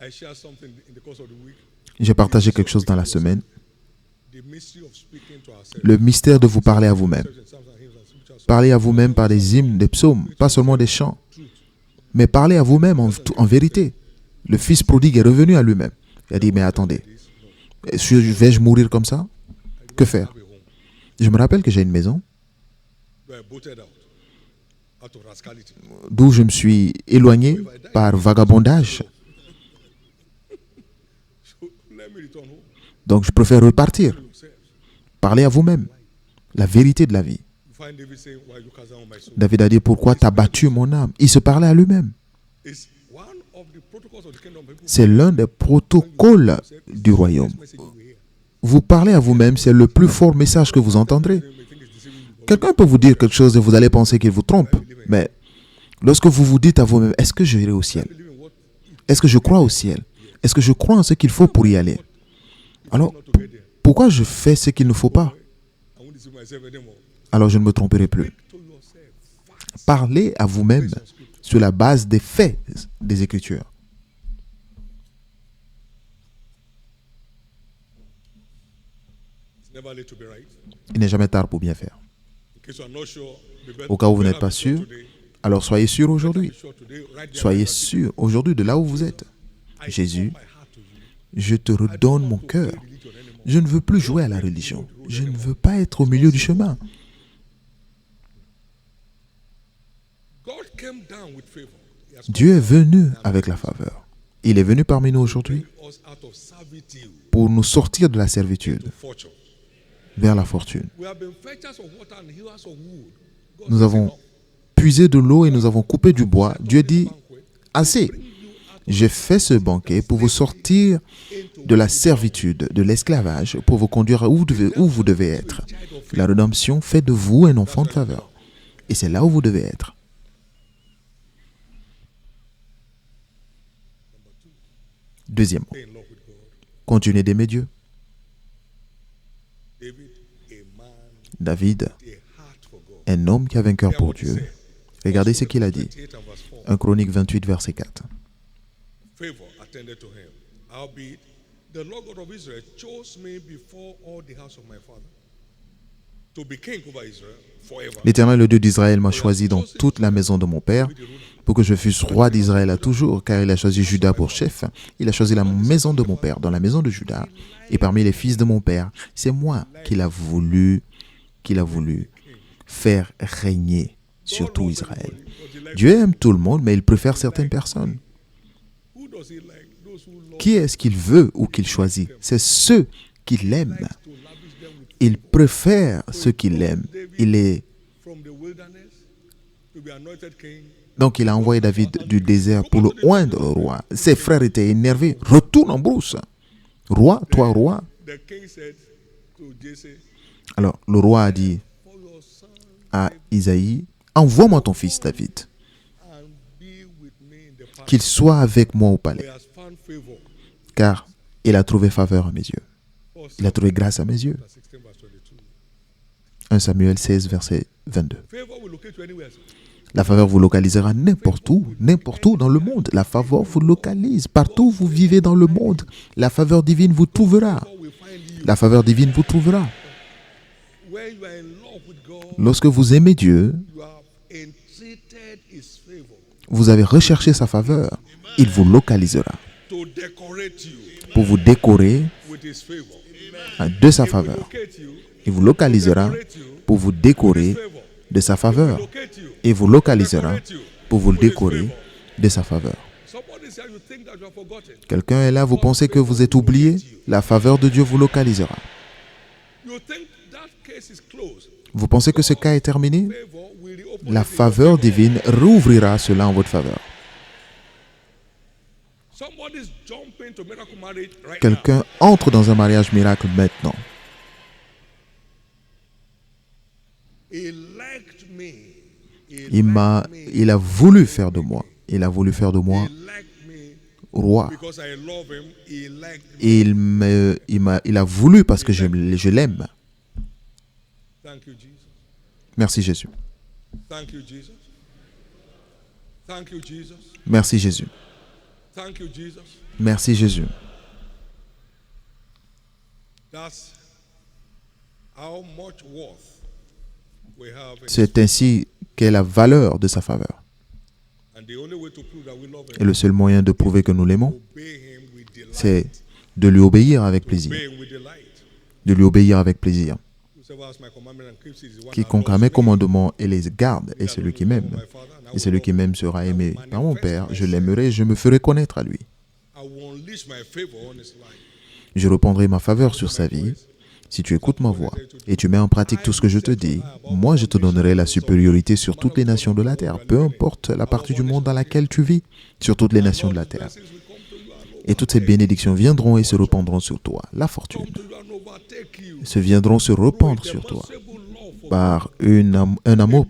I share something in the course of the week. J'ai partagé quelque chose dans la semaine. The mystery of speaking to ourselves. Le mystère de vous parler à vous-même. Parlez à vous-même par des hymnes, des psaumes, pas seulement des chants. Mais parlez à vous-même en vérité. Le fils prodigue est revenu à lui-même. Il a dit, mais attendez, vais-je mourir comme ça? Que faire? Je me rappelle que j'ai une maison Were voted out of rascality. d'où je me suis éloigné par vagabondage. So let me return home. Donc je préfère repartir. Yourself. Parlez à vous-même. La vérité de la vie. You find David saying, why you cast down my soul? David a dit, pourquoi t'as battu mon âme? Il se parlait à lui-même. It's one of the protocols of the kingdom. People C'est l'un des protocoles du royaume. message you will hear. Vous parlez à vous-même, c'est le plus fort message que vous entendrez. You may think it's deceiving you, but Quelqu'un peut vous dire quelque chose et vous allez penser qu'il vous trompe. Mais lorsque vous vous dites à vous-même, est-ce que je irai au ciel? believe in what Est-ce que je crois au ciel? Est-ce que je crois en ce qu'il faut pour y aller? Alors, not to get there. pourquoi je fais ce qu'il ne faut pas? I won't deceive myself anymore. Alors je ne me tromperai plus. To yourself. Parlez à vous-même sur la base des faits des Écritures. It's never late to be right. Il n'est jamais tard pour bien faire. In case you are not sure, be better- Au cas où vous better n'êtes pas be sure sûr, today. alors soyez sûr aujourd'hui. Be sure today, right there, Soyez right there. sûr aujourd'hui de là où vous êtes. I Jésus, pour my heart to you. je te redonne mon cœur. Je ne veux plus jouer à la religion. Je ne veux pas être au milieu du chemin. God came down with favor. He has Dieu est venu avec la faveur. Il est venu parmi nous aujourd'hui called us out of servitude pour nous sortir de la servitude to fortune. vers la fortune. We have been fetchers of water and hewers of wood. God Nous says, avons "Enough. puisé de l'eau et nous avons coupé du bois. Dieu dit, assez. J'ai fait ce banquet pour vous sortir de la servitude, de l'esclavage, pour vous conduire où vous devez être. La rédemption fait de vous un enfant de faveur. Et c'est là où vous devez être. Deuxièmement, Stay in love with God. continuez d'aimer Dieu. David, a man, David, a heart for God. un homme qui avait un cœur Hear pour what he Dieu. said. Regardez ce qu'il a dit. 28 and verse 4. 1 Chronique 28, verset 4. Favor attended to him. Howbeit, the Lord God of Israel chose me before all the house of my father to be king over Israel forever. L'Éternel, le Dieu d'Israël, m'a choisi dans toute la maison de mon père pour que je fusse roi d'Israël à toujours, car il a choisi Juda pour chef. Il a choisi la maison de mon père dans la maison de Juda. Et parmi les fils de mon père, c'est moi qu'il a voulu faire régner sur tout Israël. Dieu aime tout le monde, mais il préfère certaines personnes. Who does he like? Those who love Qui est-ce qu'il veut ou qu'il choisit? C'est ceux qu'il aime. to lavish them with Il préfère ceux qu'il aime. from the wilderness to be anointed king. Donc il a envoyé David du désert pour le oindre roi. Ses frères étaient énervés. Retourne en brousse. Roi, toi roi. The king said to Jesse, Alors le roi a dit for your son à Isaïe, envoie-moi ton fils David, and be with me in the palace. qu'il soit avec moi au He palais, has found favor. car il a trouvé faveur à mes yeux. First Il a trouvé grâce à mes yeux. 16 verse 22. 1 Samuel 16, verset 22. Favor will locate you anywhere. La faveur vous localisera n'importe où dans le monde. La faveur vous localise partout où vous vivez dans le monde. La faveur divine vous trouvera. God will find you. La faveur divine vous trouvera. When you are in love with God, Lorsque vous aimez Dieu, you have entreated his favor vous avez recherché sa faveur. Il vous localisera to decorate you pour vous décorer with his favor. de sa He will faveur. locate you, Il vous localisera decorate you pour vous décorer favor. de sa faveur. Locate you. Et vous localisera Decorate you pour vous with his décorer favor. de sa faveur. Somebody's here, you think that you have forgotten. Quelqu'un est là, vous pensez que vous êtes oublié? La faveur de Dieu vous localisera. You think that case is closed. Vous pensez que ce cas est terminé? Favor will reopen La it in your faveur favor. divine rouvrira cela en votre faveur. Somebody's jumping to miracle marriage right now. Quelqu'un entre dans un mariage miracle maintenant. He liked me. He Il a voulu faire de moi. Il a voulu faire de moi liked me roi. because I love him. He liked me. Et il a voulu parce que je l'aime. Thank you, Jesus. Merci Jésus. Thank you, Jesus. Thank you, Jesus. Merci Jésus. Thank you, Jesus. Merci Jésus. That's how much worth we have. C'est ainsi qu'est la valeur de sa faveur. And the only way to prove that we love Et him, le seul moyen de prouver que nous l'aimons, obey him with delight. c'est de lui obéir avec plaisir. Obey him with delight. De lui obéir avec plaisir. Whosoever has my commandment and keeps it is the one that Quiconque a loves mes me. commandements et les garde est celui qui m'aime. Et celui qui m'aime sera aimé par mon Père. Je l'aimerai et je me ferai connaître à lui. I will unleash my favor on his life. Je répandrai ma faveur sur sa vie. Si tu écoutes ma voix et tu mets en pratique tout ce que je te dis, moi je te donnerai la supériorité sur toutes les nations de la terre, peu importe la partie du monde dans laquelle tu vis, sur toutes les nations de la terre. Blessings will come to you and Et toutes ces bénédictions viendront et se répandront sur toi. La fortune come to you and overtake you. se viendront se répandre sur toi Possible love for par un amour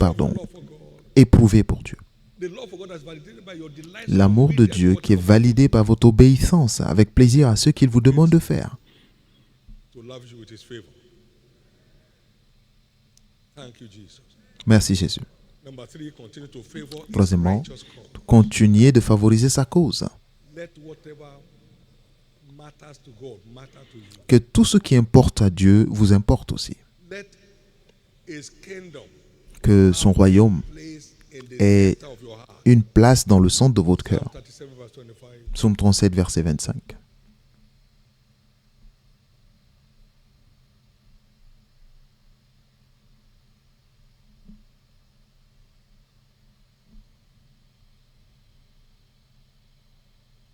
éprouvé pour Dieu. the love for God that's validated by your delight. L'amour de Dieu qui est validé par votre obéissance avec plaisir à ce qu'il vous demande de faire. To lavish you with his favor. Thank you, Jesus. Merci Jésus. Number 3, continue to favor his Troisièmement, righteous cause. continuez de favoriser sa cause. Let whatever matters to God matter to you. Que tout ce qui importe à Dieu vous importe aussi. Let his kingdom Que son royaume place in the ait center of your heart. une place dans le centre de votre cœur. 37 verse 25. Psaume 37, verset 25.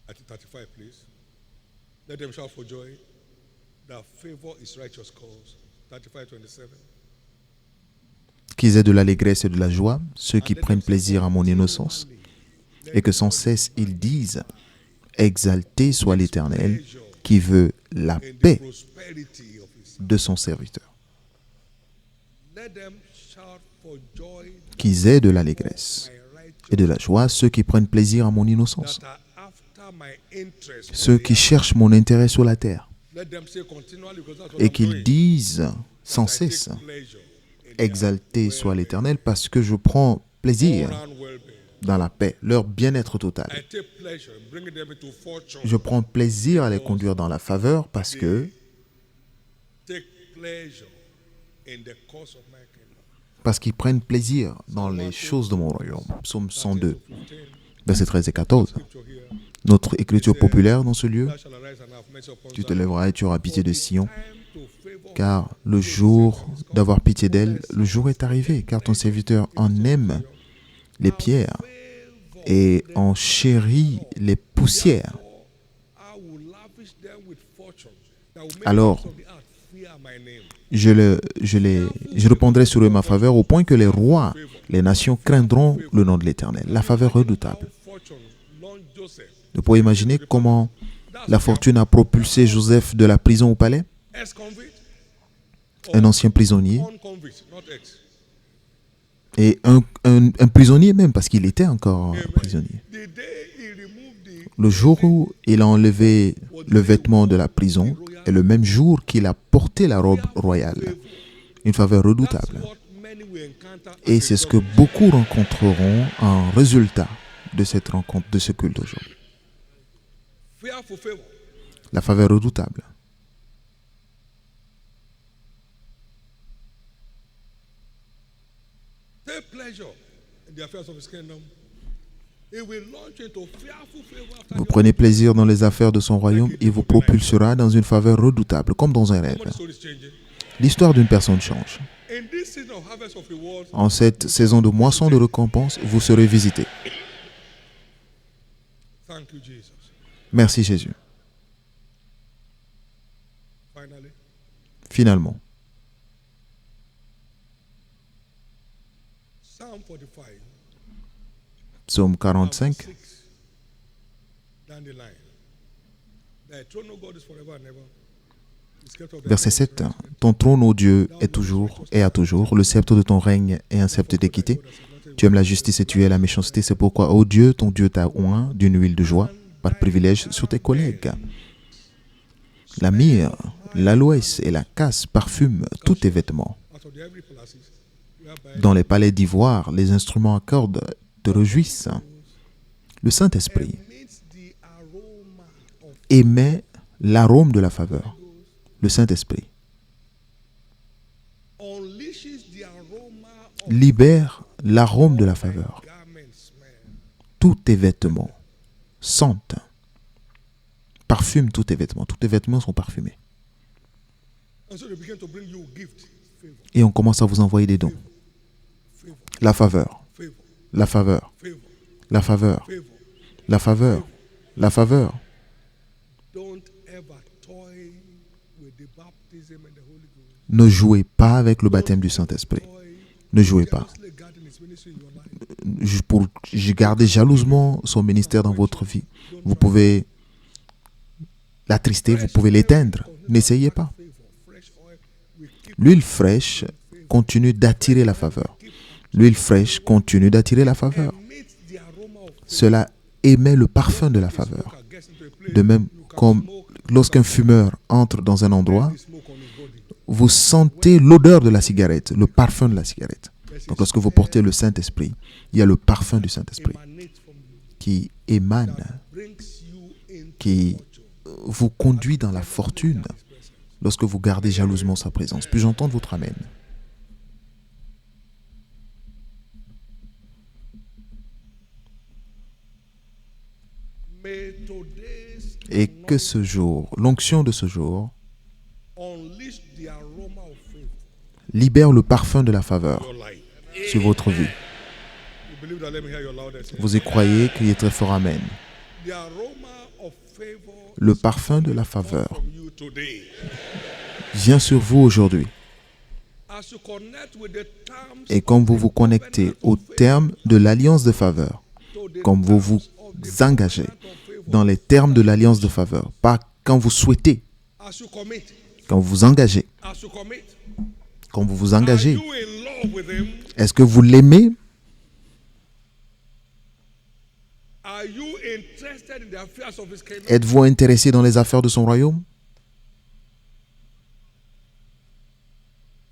At 35, please. Let them shout for joy. That favor is righteous cause. 35, 27. Qu'ils aient de l'allégresse et de la joie, ceux qui prennent plaisir à mon innocence, et que sans cesse ils disent, Exalté soit l'Éternel qui veut la in the paix prosperity of his son. de son serviteur. Let them shout for joy Qu'ils aient de l'allégresse my righteous et de la joie, ceux qui prennent plaisir à mon innocence, that are after my interest. ceux qui cherchent mon intérêt sur la terre, Let them say continually, because that's what et I'm qu'ils doing. disent sans I take cesse, pleasure in their exalté soit l'Éternel, parce que je prends plaisir all-round well-being. dans la paix, leur bien-être total. I take pleasure in bringing them into fortune. Je prends plaisir à les conduire dans la faveur parce que Take pleasure in the cause of my kingdom. parce qu'ils prennent plaisir dans les choses de mon royaume. Psaume 102, 15. versets 13 et 14. Scripture here. Notre écriture populaire dans ce lieu, Thou shalt arise and have mercy upon tu te Zion. lèveras et tu auras pitié de Sion, Time to favor car le jour d'avoir pitié d'elle, le jour est arrivé, car ton serviteur en aime les pierres et en chérit les poussières. I will lavish them with fortune. That will make Alors, kings of the earth fear my name. je répondrai sur eux ma faveur au point que les rois, les nations craindront le nom de l'Éternel. La faveur redoutable. Fortune launched Joseph, Vous pouvez imaginer comment la fortune a propulsé Joseph de la prison au palais, ex-convict, un ancien prisonnier, non-convict, not ex. et un prisonnier même, parce qu'il était encore prisonnier. The day he removed the Le jour où il a enlevé le vêtement de la prison est le même jour qu'il a porté la robe royale, une faveur redoutable. what many will encounter Et as c'est a ce que result. beaucoup rencontreront en résultat de cette rencontre, de ce culte aujourd'hui. Fearful favor. La faveur redoutable. Take pleasure in the affairs of his kingdom. He will launch into fearful favor after Vous the prenez plaisir dans les affaires de son royaume, il vous propulsera dans une faveur redoutable, comme dans un rêve. Somebody's story is changing. L'histoire d'une personne change. In this season of harvest of rewards, En cette saison de moisson de récompense, vous serez visité. thank you, Jesus. Merci Jésus. Finally, Finalement, Psalm 45, Psaume 45, 6, down the line. Thy throne, O God, is forever and ever. The scepter of thy verset throne is 7. Ton trône, ô Dieu, est toujours et à toujours. Le sceptre de ton règne est un sceptre d'équité. Tu aimes la justice et tu es la méchanceté. C'est pourquoi, ô Dieu, ton Dieu t'a oint d'une huile de joie par privilège sur tes collègues. La myrrhe, l'aloès et la casse parfument tous tes vêtements. out of the heavenly palaces, whereby Dans les palais d'ivoire, les instruments à cordes te réjouissent. Le Saint-Esprit meets the aroma of émet l'arôme de la faveur. Le Saint-Esprit unleashes the aroma of libère l'arôme de la faveur. garment smell. Tous tes vêtements sentent, parfument tous tes vêtements. Tous tes vêtements sont parfumés. And so they begin to bring you gift, favor, Et on commence à vous envoyer des dons. favor, La faveur, favor, la faveur, favor, la faveur, favor. la faveur, la faveur. Don't ever toy with the baptism and the Holy Ghost. Ne jouez pas avec le baptême du Saint-Esprit. Toy. Ne jouez pas. Carelessly guarding his ministry in your life. Pour garder jalousement son ministère dans votre vie. Vous pouvez l'attrister, vous pouvez l'éteindre. N'essayez pas. Favor, fresh oil will keep L'huile fraîche continue d'attirer la faveur. L'huile fraîche continue d'attirer la faveur. meets the aroma of Cela émet le parfum de la faveur. smoke gets into a place. De même comme lorsqu'un fumeur entre dans un endroit, The smoke on his body. vous sentez l'odeur de la cigarette, le parfum de la cigarette. Donc lorsque vous portez le Saint-Esprit, il y a le parfum du Saint-Esprit Emanate from you. qui émane, Brings you into qui fortune. vous conduit dans la fortune lorsque vous gardez jalousement sa présence. Puis-je entendre votre Amen? May today's Et que ce jour, l'onction de ce jour, unleash the aroma of favor libère le parfum de la faveur in your life. sur votre vie. You believe that? Let me hear your loudest. Vous y croyez, criez très fort Amen. The aroma of favor Le parfum de la faveur from you today. vient sur vous aujourd'hui. As you connect with the terms Et comme vous vous connectez au terme de l'alliance de faveur, to the comme vous vous terms of the engagez covenant of dans les termes de l'alliance de faveur, pas quand vous souhaitez, As you commit, quand vous vous engagez. as you commit, Quand vous vous are engagez, you in love with him? est-ce que vous l'aimez? Are you interested in the affairs of his kingdom? Êtes-vous intéressé dans les affaires de son royaume?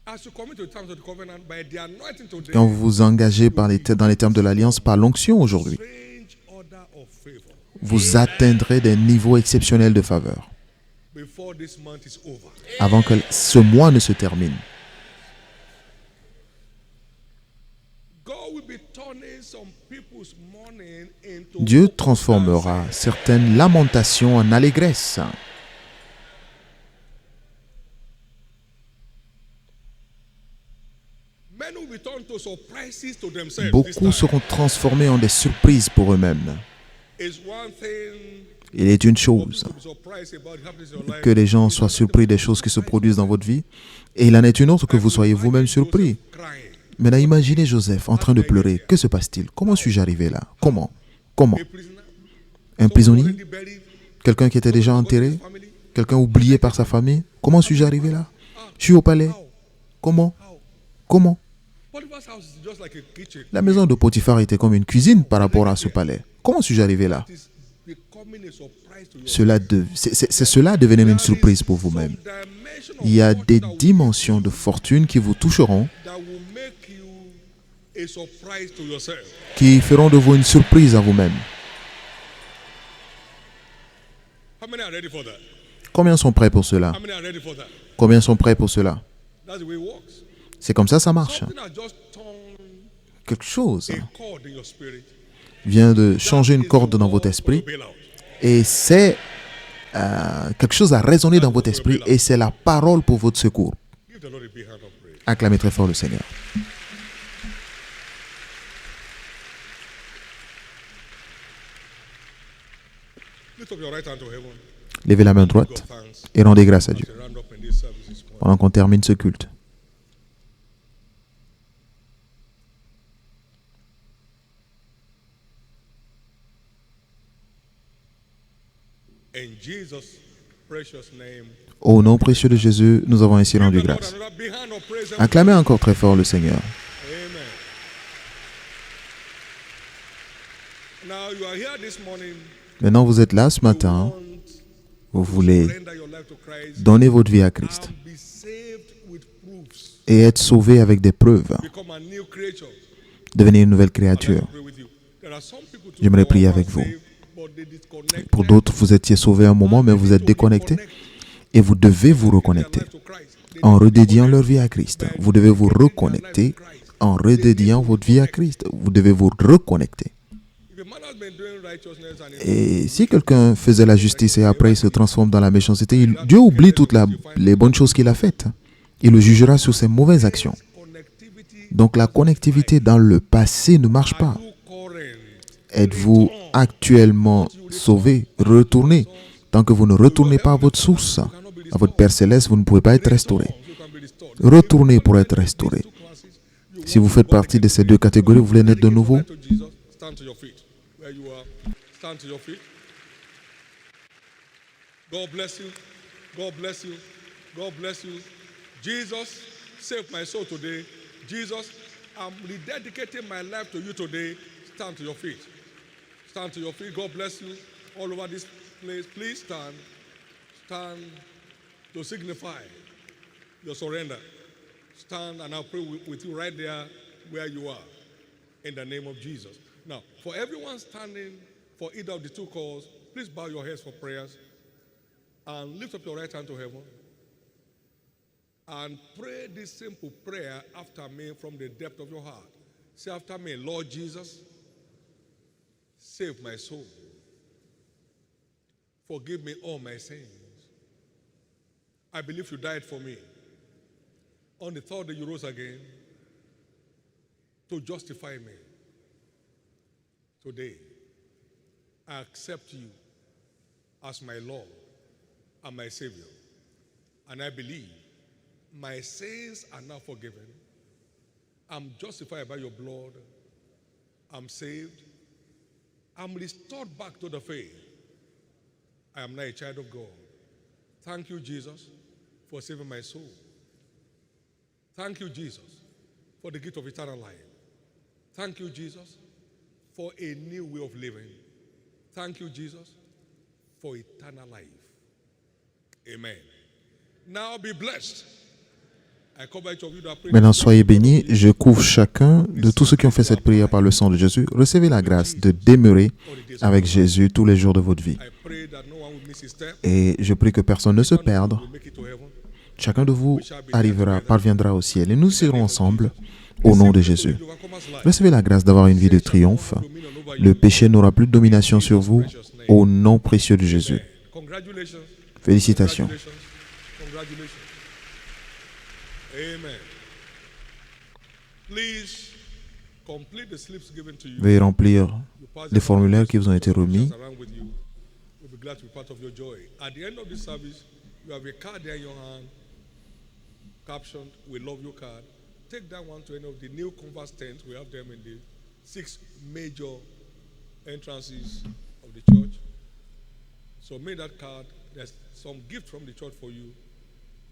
As you commit to the terms of the covenant by the anointing today, Quand vous vous engagez dans les termes de l'alliance par l'onction aujourd'hui, strange order of favor vous atteindrez des niveaux exceptionnels de faveur before this month is over. avant que ce mois ne se termine. God will be turning some people's mourning into Dieu transformera certaines lamentations en allégresse. men will be turned to surprises to themselves. This Beaucoup time. seront transformés en des surprises pour eux-mêmes. It's one thing Il est une for chose people to be surprised about happenings in your life. que les gens soient surpris des choses qui se produisent dans votre vie, et il en est une autre que vous soyez vous-même surpris. Crying. Maintenant, imaginez Joseph en train de pleurer. Que se passe-t-il? Comment suis-je arrivé là? Comment? Comment? A prisoner, Un prisonnier? already buried, Quelqu'un qui était déjà enterré? family. Quelqu'un oublié par sa famille? Comment suis-je arrivé là? Je suis au palais. Comment? Comment? Potiphar's house is just like a kitchen. La maison de Potiphar était comme une cuisine par rapport à ce palais. Comment suis-je arrivé là? It is becoming a surprise to you. Cela devenait une surprise pour vous-même. Il y a des dimensions de fortune qui vous toucheront, that will make you a surprise to yourself. qui feront de vous une surprise à vous-même. How many are ready for that? Combien sont prêts pour cela? How many are ready for that? Combien sont prêts pour cela? That's the way it works. C'est comme ça marche. Something has just turned Quelque chose a chord in your spirit. vient de changer une corde dans votre esprit, Bail out. et c'est quelque chose a résonné dans votre esprit, et c'est la parole pour votre secours. Give the Lord a big hand of praise. Acclamez très fort le Seigneur. Lift up your right hand to heaven. Levez la main Give droite God thanks. et rendez grâce à Dieu To round up in this service this morning. pendant qu'on termine ce culte. In Jesus' precious name. Au nom précieux de Jésus, nous avons ainsi rendu Give the Lord grâce. another big hand of praise. Acclamez encore très fort le Seigneur. Amen. Now you are here this morning. Maintenant, vous êtes là ce matin, Want vous voulez surrender your life to Christ donner votre vie à Christ and be saved with proofs. et être sauvé avec des preuves. Become a new creature. Devenir une nouvelle créature. Pray with you. There are some people too J'aimerais who prier are avec vous. saved, but they disconnected. Pour d'autres, vous étiez sauvés un moment, mais vous êtes déconnectés et vous devez vous reconnecter Life to Christ. They en redédiant leur vie à Christ. Vous devez vous reconnecter en redédiant votre vie à Christ. Vous devez vous reconnecter. If a man has been doing righteousness and Et si quelqu'un faisait la justice et après il se transforme dans la méchanceté, Dieu oublie toutes les bonnes choses qu'il a faites. Il le jugera sur ses mauvaises actions. connectivity Donc la connectivité dans le passé ne marche pas. to current, Êtes-vous actuellement sauvé, retourné? Tant que vous ne retournez pas à votre source, à votre Père Céleste, vous ne pouvez pas être restauré. you can be restored. Retournez pour être restauré. Classes, Si vous faites partie de ces deux catégories, vous voulez naître de nouveau, to Jesus, stand to your feet. Where you are, stand to your feet. God bless you. God bless you. God bless you. Jesus, save my soul today. Jesus, I'm rededicating my life to you today. Stand to your feet. Stand to your feet. God bless you. All over this place, please stand. Stand to signify your surrender. Stand and I'll pray with you right there where you are. In the name of Jesus. Now, for everyone standing for either of the two calls, please bow your heads for prayers and lift up your right hand to heaven and pray this simple prayer after me from the depth of your heart. Say after me, Lord Jesus, save my soul. Forgive me all my sins. I believe you died for me. On the third day you rose again to justify me. Today, I accept you as my Lord and my Savior. And I believe my sins are now forgiven. I'm justified by your blood. I'm saved. I'm restored back to the faith. I am now a child of God. Thank you, Jesus, for saving my soul. Thank you, Jesus, for the gift of eternal life. Thank you, Jesus, for a new way of living. Thank you, Jesus, for eternal life. Amen. Now be blessed. I cover each of you that pray. Maintenant, soyez bénis. Je couvre chacun de tous ceux qui ont fait cette prière par le sang de Jésus. Recevez la grâce de demeurer avec Jésus tous les jours de votre vie. I pray that no one will miss his step. Et je prie que personne ne se perde. Will make it to heaven. Chacun de vous parviendra au ciel. Et nous serons ensemble au nom de Jésus. The overcomer's life. Recevez la grâce d'avoir une vie de triomphe. Le péché n'aura plus de domination sur vous au nom précieux de Jésus. Congratulations. Félicitations. Congratulations. Amen. Please complete the slips given to you. Veuillez remplir You pass les formulaires qui vous ont été remis. around with you. We'll be glad to be part of your joy. At the end of this service, you have a card there in your hand, captioned "We love you" card. Take that one to any of the new Converse tents. We have them in the 6 major entrances of the church. So make that card. There's some gift from the church for you.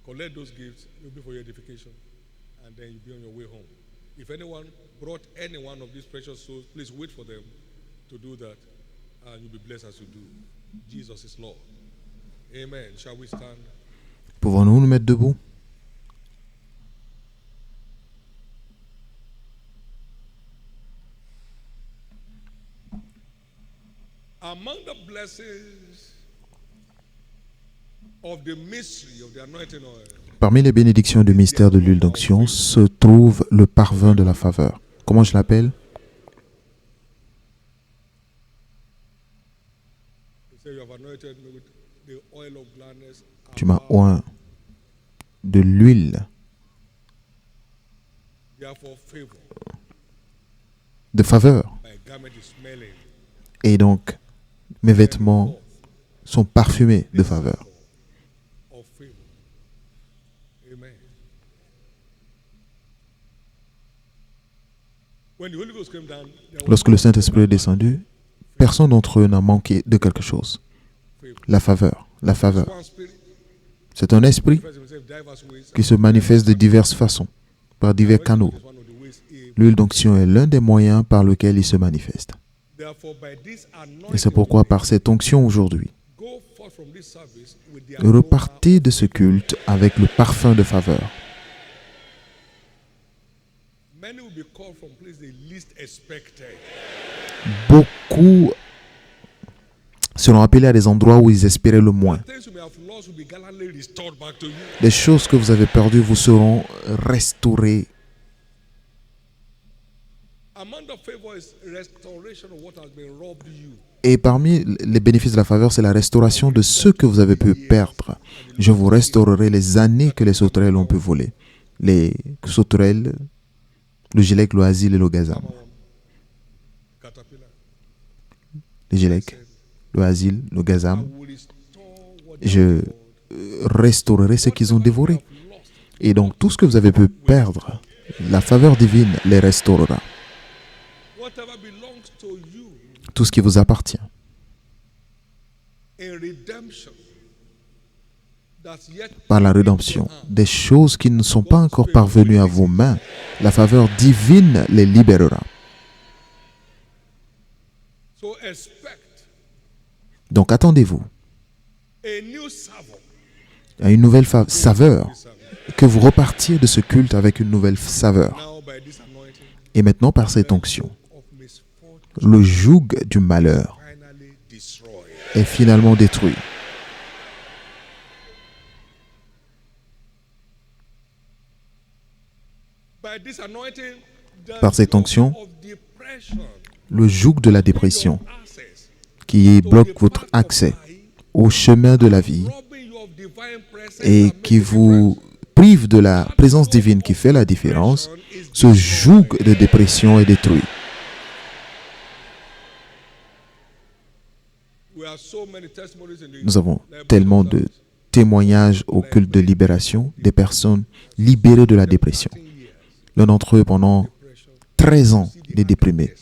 Collect those gifts. It will be for your edification. And then you'll be on your way home. If anyone brought any one of these precious souls, please wait for them to do that. And you'll be blessed as you do. Jesus is Lord. Amen. Shall we stand? Pouvons-nous nous mettre debout? Among the blessings of the mystery of the anointing oil, Parmi les bénédictions du mystère de l'huile d'onction se trouve le parfum de la faveur. Comment je l'appelle? he said, "You have anointed me with the oil of gladness." Tu m'as oint de l'huile Therefore, favor. de faveur. My garment is smelling. Et donc, mes vêtements sont parfumés de faveur. Of favor. Amen. When the Holy Ghost came down, there was Lorsque le Saint-Esprit est descendu, personne d'entre eux n'a manqué de quelque chose. La faveur, la faveur. one spirit, C'est un esprit manifests himself diverse ways. qui se manifeste de diverses façons, par divers canaux. Is one of the ways he- L'huile d'onction est l'un des moyens par lesquels il se manifeste. Therefore, by this Et c'est anointing, pourquoi par cette onction aujourd'hui, go forth from this service with the repartez de ce culte avec le parfum de faveur. Many will be called from places they least expected. Beaucoup seront appelés à des endroits où ils espéraient le moins. Things you may have lost will be gallantly restored back to you. Les choses que vous avez perdues vous seront restaurées. Among the favor is restoration of what has been robbed you. Et parmi les bénéfices de la faveur, c'est la restauration de ce que vous avez pu perdre. Je vous restaurerai les années que les sauterelles ont pu voler. Les sauterelles, le gilec, le asile et le gazam. Caterpillar. Les gilec, le asile, le I gazam. will restore what Je restaurerai ce qu'ils ont dévoré. you have lost. Et donc, tout ce que vous avez pu perdre, la faveur divine les restaurera. Whatever belongs to you Tout ce qui vous appartient. in redemption that's yet Par la rédemption, des choses qui ne sont pas encore parvenues à vos mains, la faveur divine les libérera. so expect Donc, attendez-vous a new savor. à une nouvelle saveur, que vous repartiez de ce culte avec une nouvelle saveur. Now by this anointing, Et maintenant, par cette onction, of misfortune le joug du malheur finally destroyed. est finalement détruit. By this anointing, the Par cette onction, yoke of depression, le joug de la dépression access qui bloque votre accès au chemin de la vie robbing you of divine presence et and qui make the vous prive de la présence divine qui fait la différence, ce joug de dépression est détruit. We have so many testimonies in the Nous avons tellement de témoignages au culte de libération, des personnes libérées de la dépression. 10 years. L'un d'entre eux, pendant 13 ans, il est déprimé.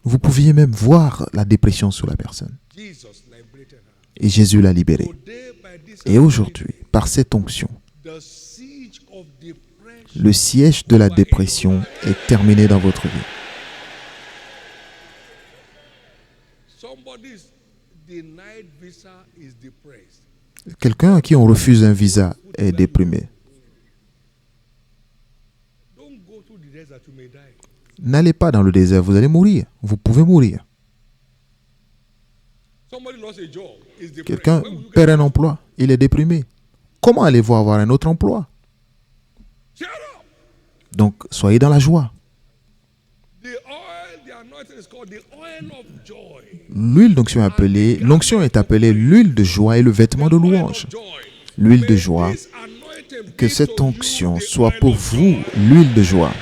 Vous pouviez même voir la dépression sur la personne. Jesus liberated her. Et Jésus l'a libéré. Today, by this Et aujourd'hui, par cette onction, the siege of depression le siège de la dépression est terminé dans votre vie. somebody's denied visa is depressed. Quelqu'un à qui on refuse un visa est déprimé. Don't go through the desert, you may die. N'allez pas dans le désert, vous allez mourir. Vous pouvez mourir. Somebody lost a job, is depressed. Quelqu'un When will you perd un emploi, il est déprimé. Comment allez-vous avoir un autre emploi? get- Shut up! Donc, soyez dans la joie. The oil, the anointing is called the oil of joy. L'huile d'onction est appelée, l'onction est appelée l'huile de joie et le vêtement de louange. L'huile de joie, que cette onction soit pour vous l'huile de joie.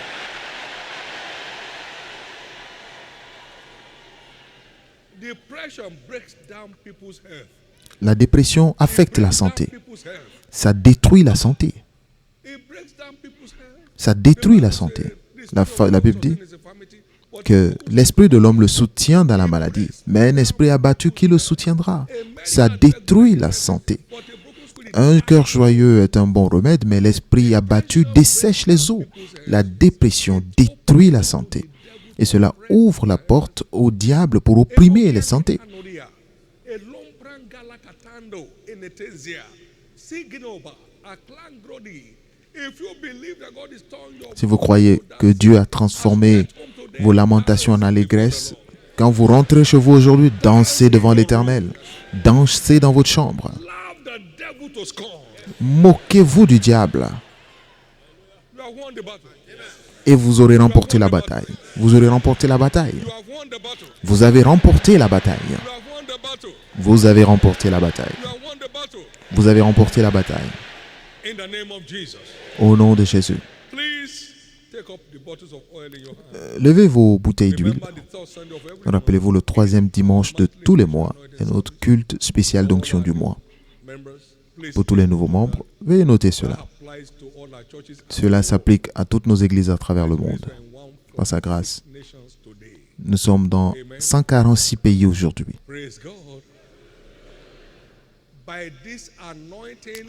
Depression breaks down people's health. La dépression affecte la santé. People's health. Ça détruit la santé. It breaks down people's health. Ça détruit la santé. La Bible dit que l'esprit de l'homme le soutient dans la maladie, mais un esprit abattu qui le soutiendra. Ça détruit la santé. Un cœur joyeux est un bon remède, mais l'esprit abattu dessèche les os. La dépression détruit la santé. Et cela ouvre la porte au diable pour opprimer les santé. Si vous croyez que Dieu a transformé vos lamentations en allégresse, quand vous rentrez chez vous aujourd'hui, dansez devant l'Éternel. Dansez dans votre chambre. Moquez-vous du diable. Et vous aurez remporté la bataille. Vous aurez remporté la bataille. Vous avez remporté la bataille. Vous avez remporté la bataille. Vous avez remporté la bataille. Au nom de Jésus. Levez vos bouteilles d'huile. Rappelez-vous, le 3e dimanche de tous les mois est notre culte spécial d'onction du mois. Pour tous les nouveaux membres, veuillez noter cela. Cela s'applique à toutes nos églises à travers le monde. Par sa grâce, nous sommes dans 146 pays aujourd'hui.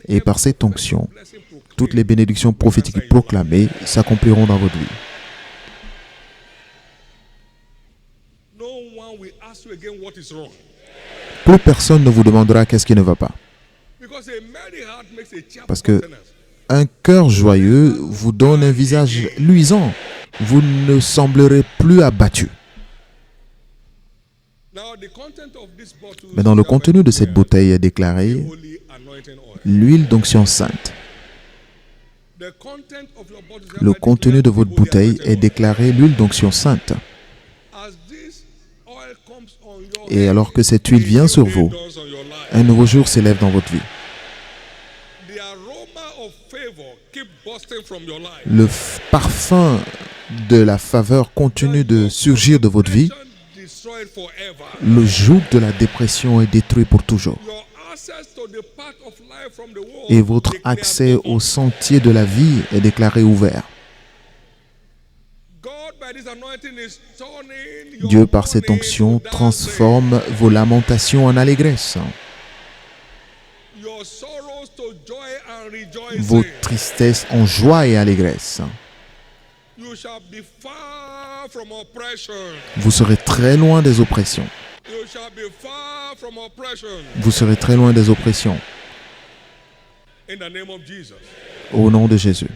Et par cette onction, toutes les bénédictions prophétiques proclamées s'accompliront dans votre vie. Plus personne ne vous demandera qu'est-ce qui ne va pas. Parce que un cœur joyeux vous donne un visage luisant. Vous ne semblerez plus abattu. Maintenant, le contenu de cette bouteille est déclaré l'huile d'onction sainte. Le contenu de votre bouteille est déclaré l'huile d'onction sainte. Et alors que cette huile vient sur vous, un nouveau jour s'élève dans votre vie. Le parfum de la faveur continue de surgir de votre vie. Le joug de la dépression est détruit pour toujours. Et votre accès au sentier de la vie est déclaré ouvert. Dieu, par cette onction, transforme vos lamentations en allégresse. Vos tristesses en joie et allégresse. Vous serez très loin des oppressions. Vous serez très loin des oppressions. Au nom de Jésus.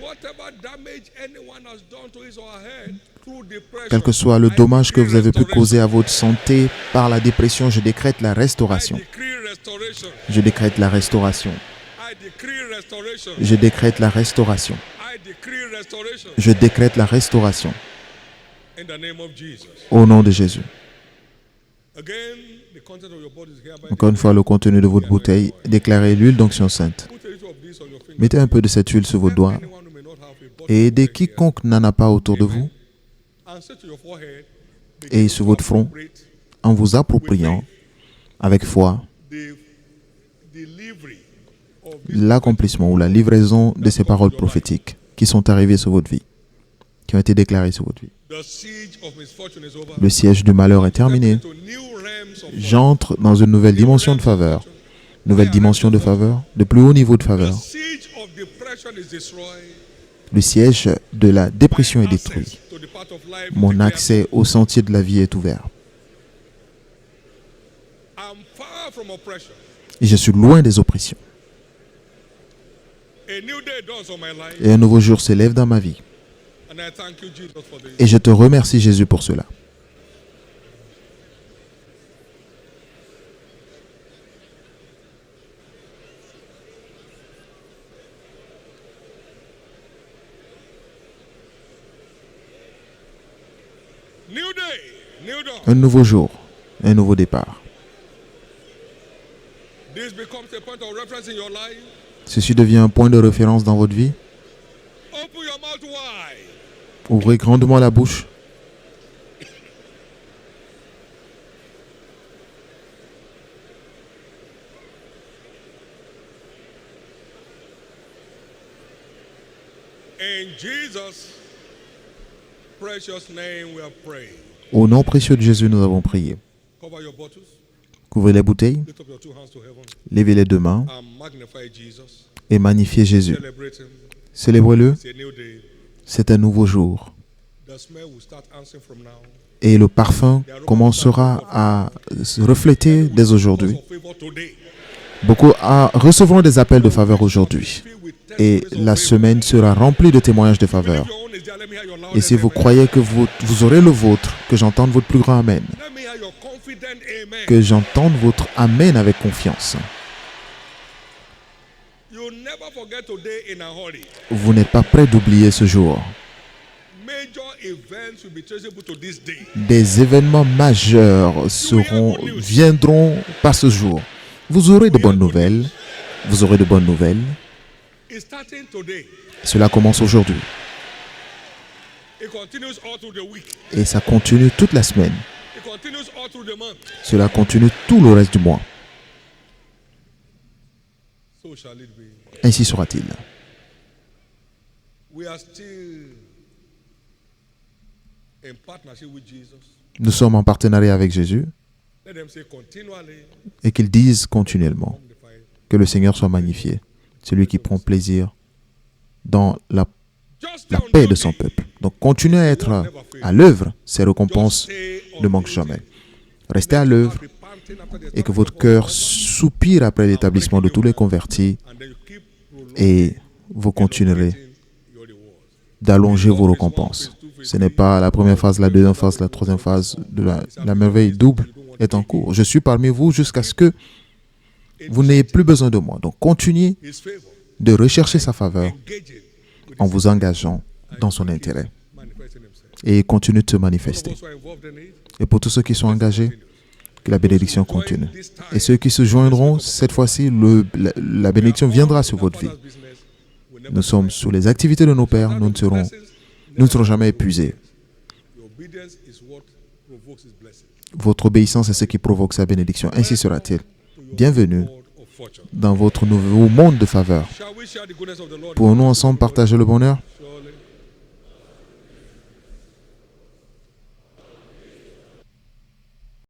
Quel que soit le dommage que vous avez pu causer à votre santé par la dépression, je décrète la restauration. Je décrète la restauration. Je décrète la restauration. Je décrète la restauration. Au nom de Jésus. Encore une fois, le contenu de votre bouteille, déclarez l'huile d'onction sainte. Mettez un peu de cette huile sur vos doigts et aidez quiconque n'en a pas autour de vous et sur votre front en vous appropriant avec foi l'accomplissement ou la livraison de ces paroles prophétiques qui sont arrivées sur votre vie, qui ont été déclarées sur votre vie. Le siège du malheur est terminé. J'entre dans une nouvelle dimension de faveur. nouvelle dimension de faveur, de plus haut niveau de The faveur. siege of depression is destroyed. Le siège de la dépression est My détruit. access to the path of life is Mon declared. accès au sentier de la vie est ouvert. I'm far from oppression. Et je suis loin des oppressions. A new day dawns on my life, Et un nouveau jour s'élève dans ma vie. and I thank you, Jesus, for this. Et je te remercie, Jésus, pour cela. New day, new dawn. Un nouveau jour, un nouveau départ. This becomes a point of reference in your life. Ceci devient un point de référence dans votre vie. Open your mouth wide. Ouvrez grandement la bouche. In Jesus' precious name we have prayed. Au nom précieux de Jésus, nous avons prié. Cover your bottles. Couvrez les bouteilles, Lift up your two hands to heaven levez les deux mains and magnify Jesus. et magnifiez Jésus. Celebrate him. Célébrez-le, It's a new day. c'est un nouveau jour. The smell will start answering from now. Et le parfum commencera à se refléter dès aujourd'hui. For favor today. Beaucoup recevront des appels de faveur aujourd'hui. Filled with Et testimonies la of favor. semaine sera remplie de témoignages de faveur. Your own is there. Let me hear your Et loudest si vous amen. croyez que vous aurez le vôtre, que j'entende votre plus grand Amen. Let me hear your confident amen. Que j'entende votre Amen avec confiance. You'll never forget today in a hurry. Vous n'êtes pas prêt d'oublier ce jour. Major events will be traceable to this day. Des événements majeurs viendront par ce jour. Vous aurez de bonnes nouvelles. Vous aurez de bonnes nouvelles. It's starting today. Cela commence aujourd'hui. It continues all through the week. Et ça continue toute la semaine. It continues all through the month. Cela continue tout le reste du mois. So shall it be. Ainsi sera-t-il. We are still in partnership with Jesus. Nous sommes en partenariat avec Jésus Let them say continually. et qu'il dise continuellement Magnify. que le Seigneur soit magnifié. Celui qui prend plaisir dans la Just la stay on paix de duty. son peuple. Donc continuez à être à l'œuvre, ses récompenses Stay on ne manquent duty. jamais. Restez à l'œuvre Repenting after the et que establishment votre of cœur God, soupire après l'établissement de tous les convertis and then you keep prolonging et vous continuerez your rewards. d'allonger vos récompenses. Ce n'est pas la première phase, la deuxième phase, la troisième phase de la merveille double est en cours. Je suis parmi vous jusqu'à ce que vous n'ayez plus besoin de moi. Donc continuez His favor, de rechercher sa faveur engaging with en vous engageant dans son intérêt manifesting himself. et continue de se Those manifester. who are involved in it, Et pour tous ceux qui sont engagés, que la bénédiction continue. Et ceux qui se joindront, cette fois-ci, la bénédiction viendra sur votre vie. Father's business will never Nous sommes sur les activités de nos pères, nous ne serons jamais épuisés. Your obedience is what provokes his blessing. Votre obéissance est ce qui provoque sa bénédiction. Ainsi sera-t-il. Bienvenue Lord of fortune. dans votre nouveau monde de faveur. Shall we share the goodness of the Lord? Pouvons-nous ensemble partager le bonheur? Surely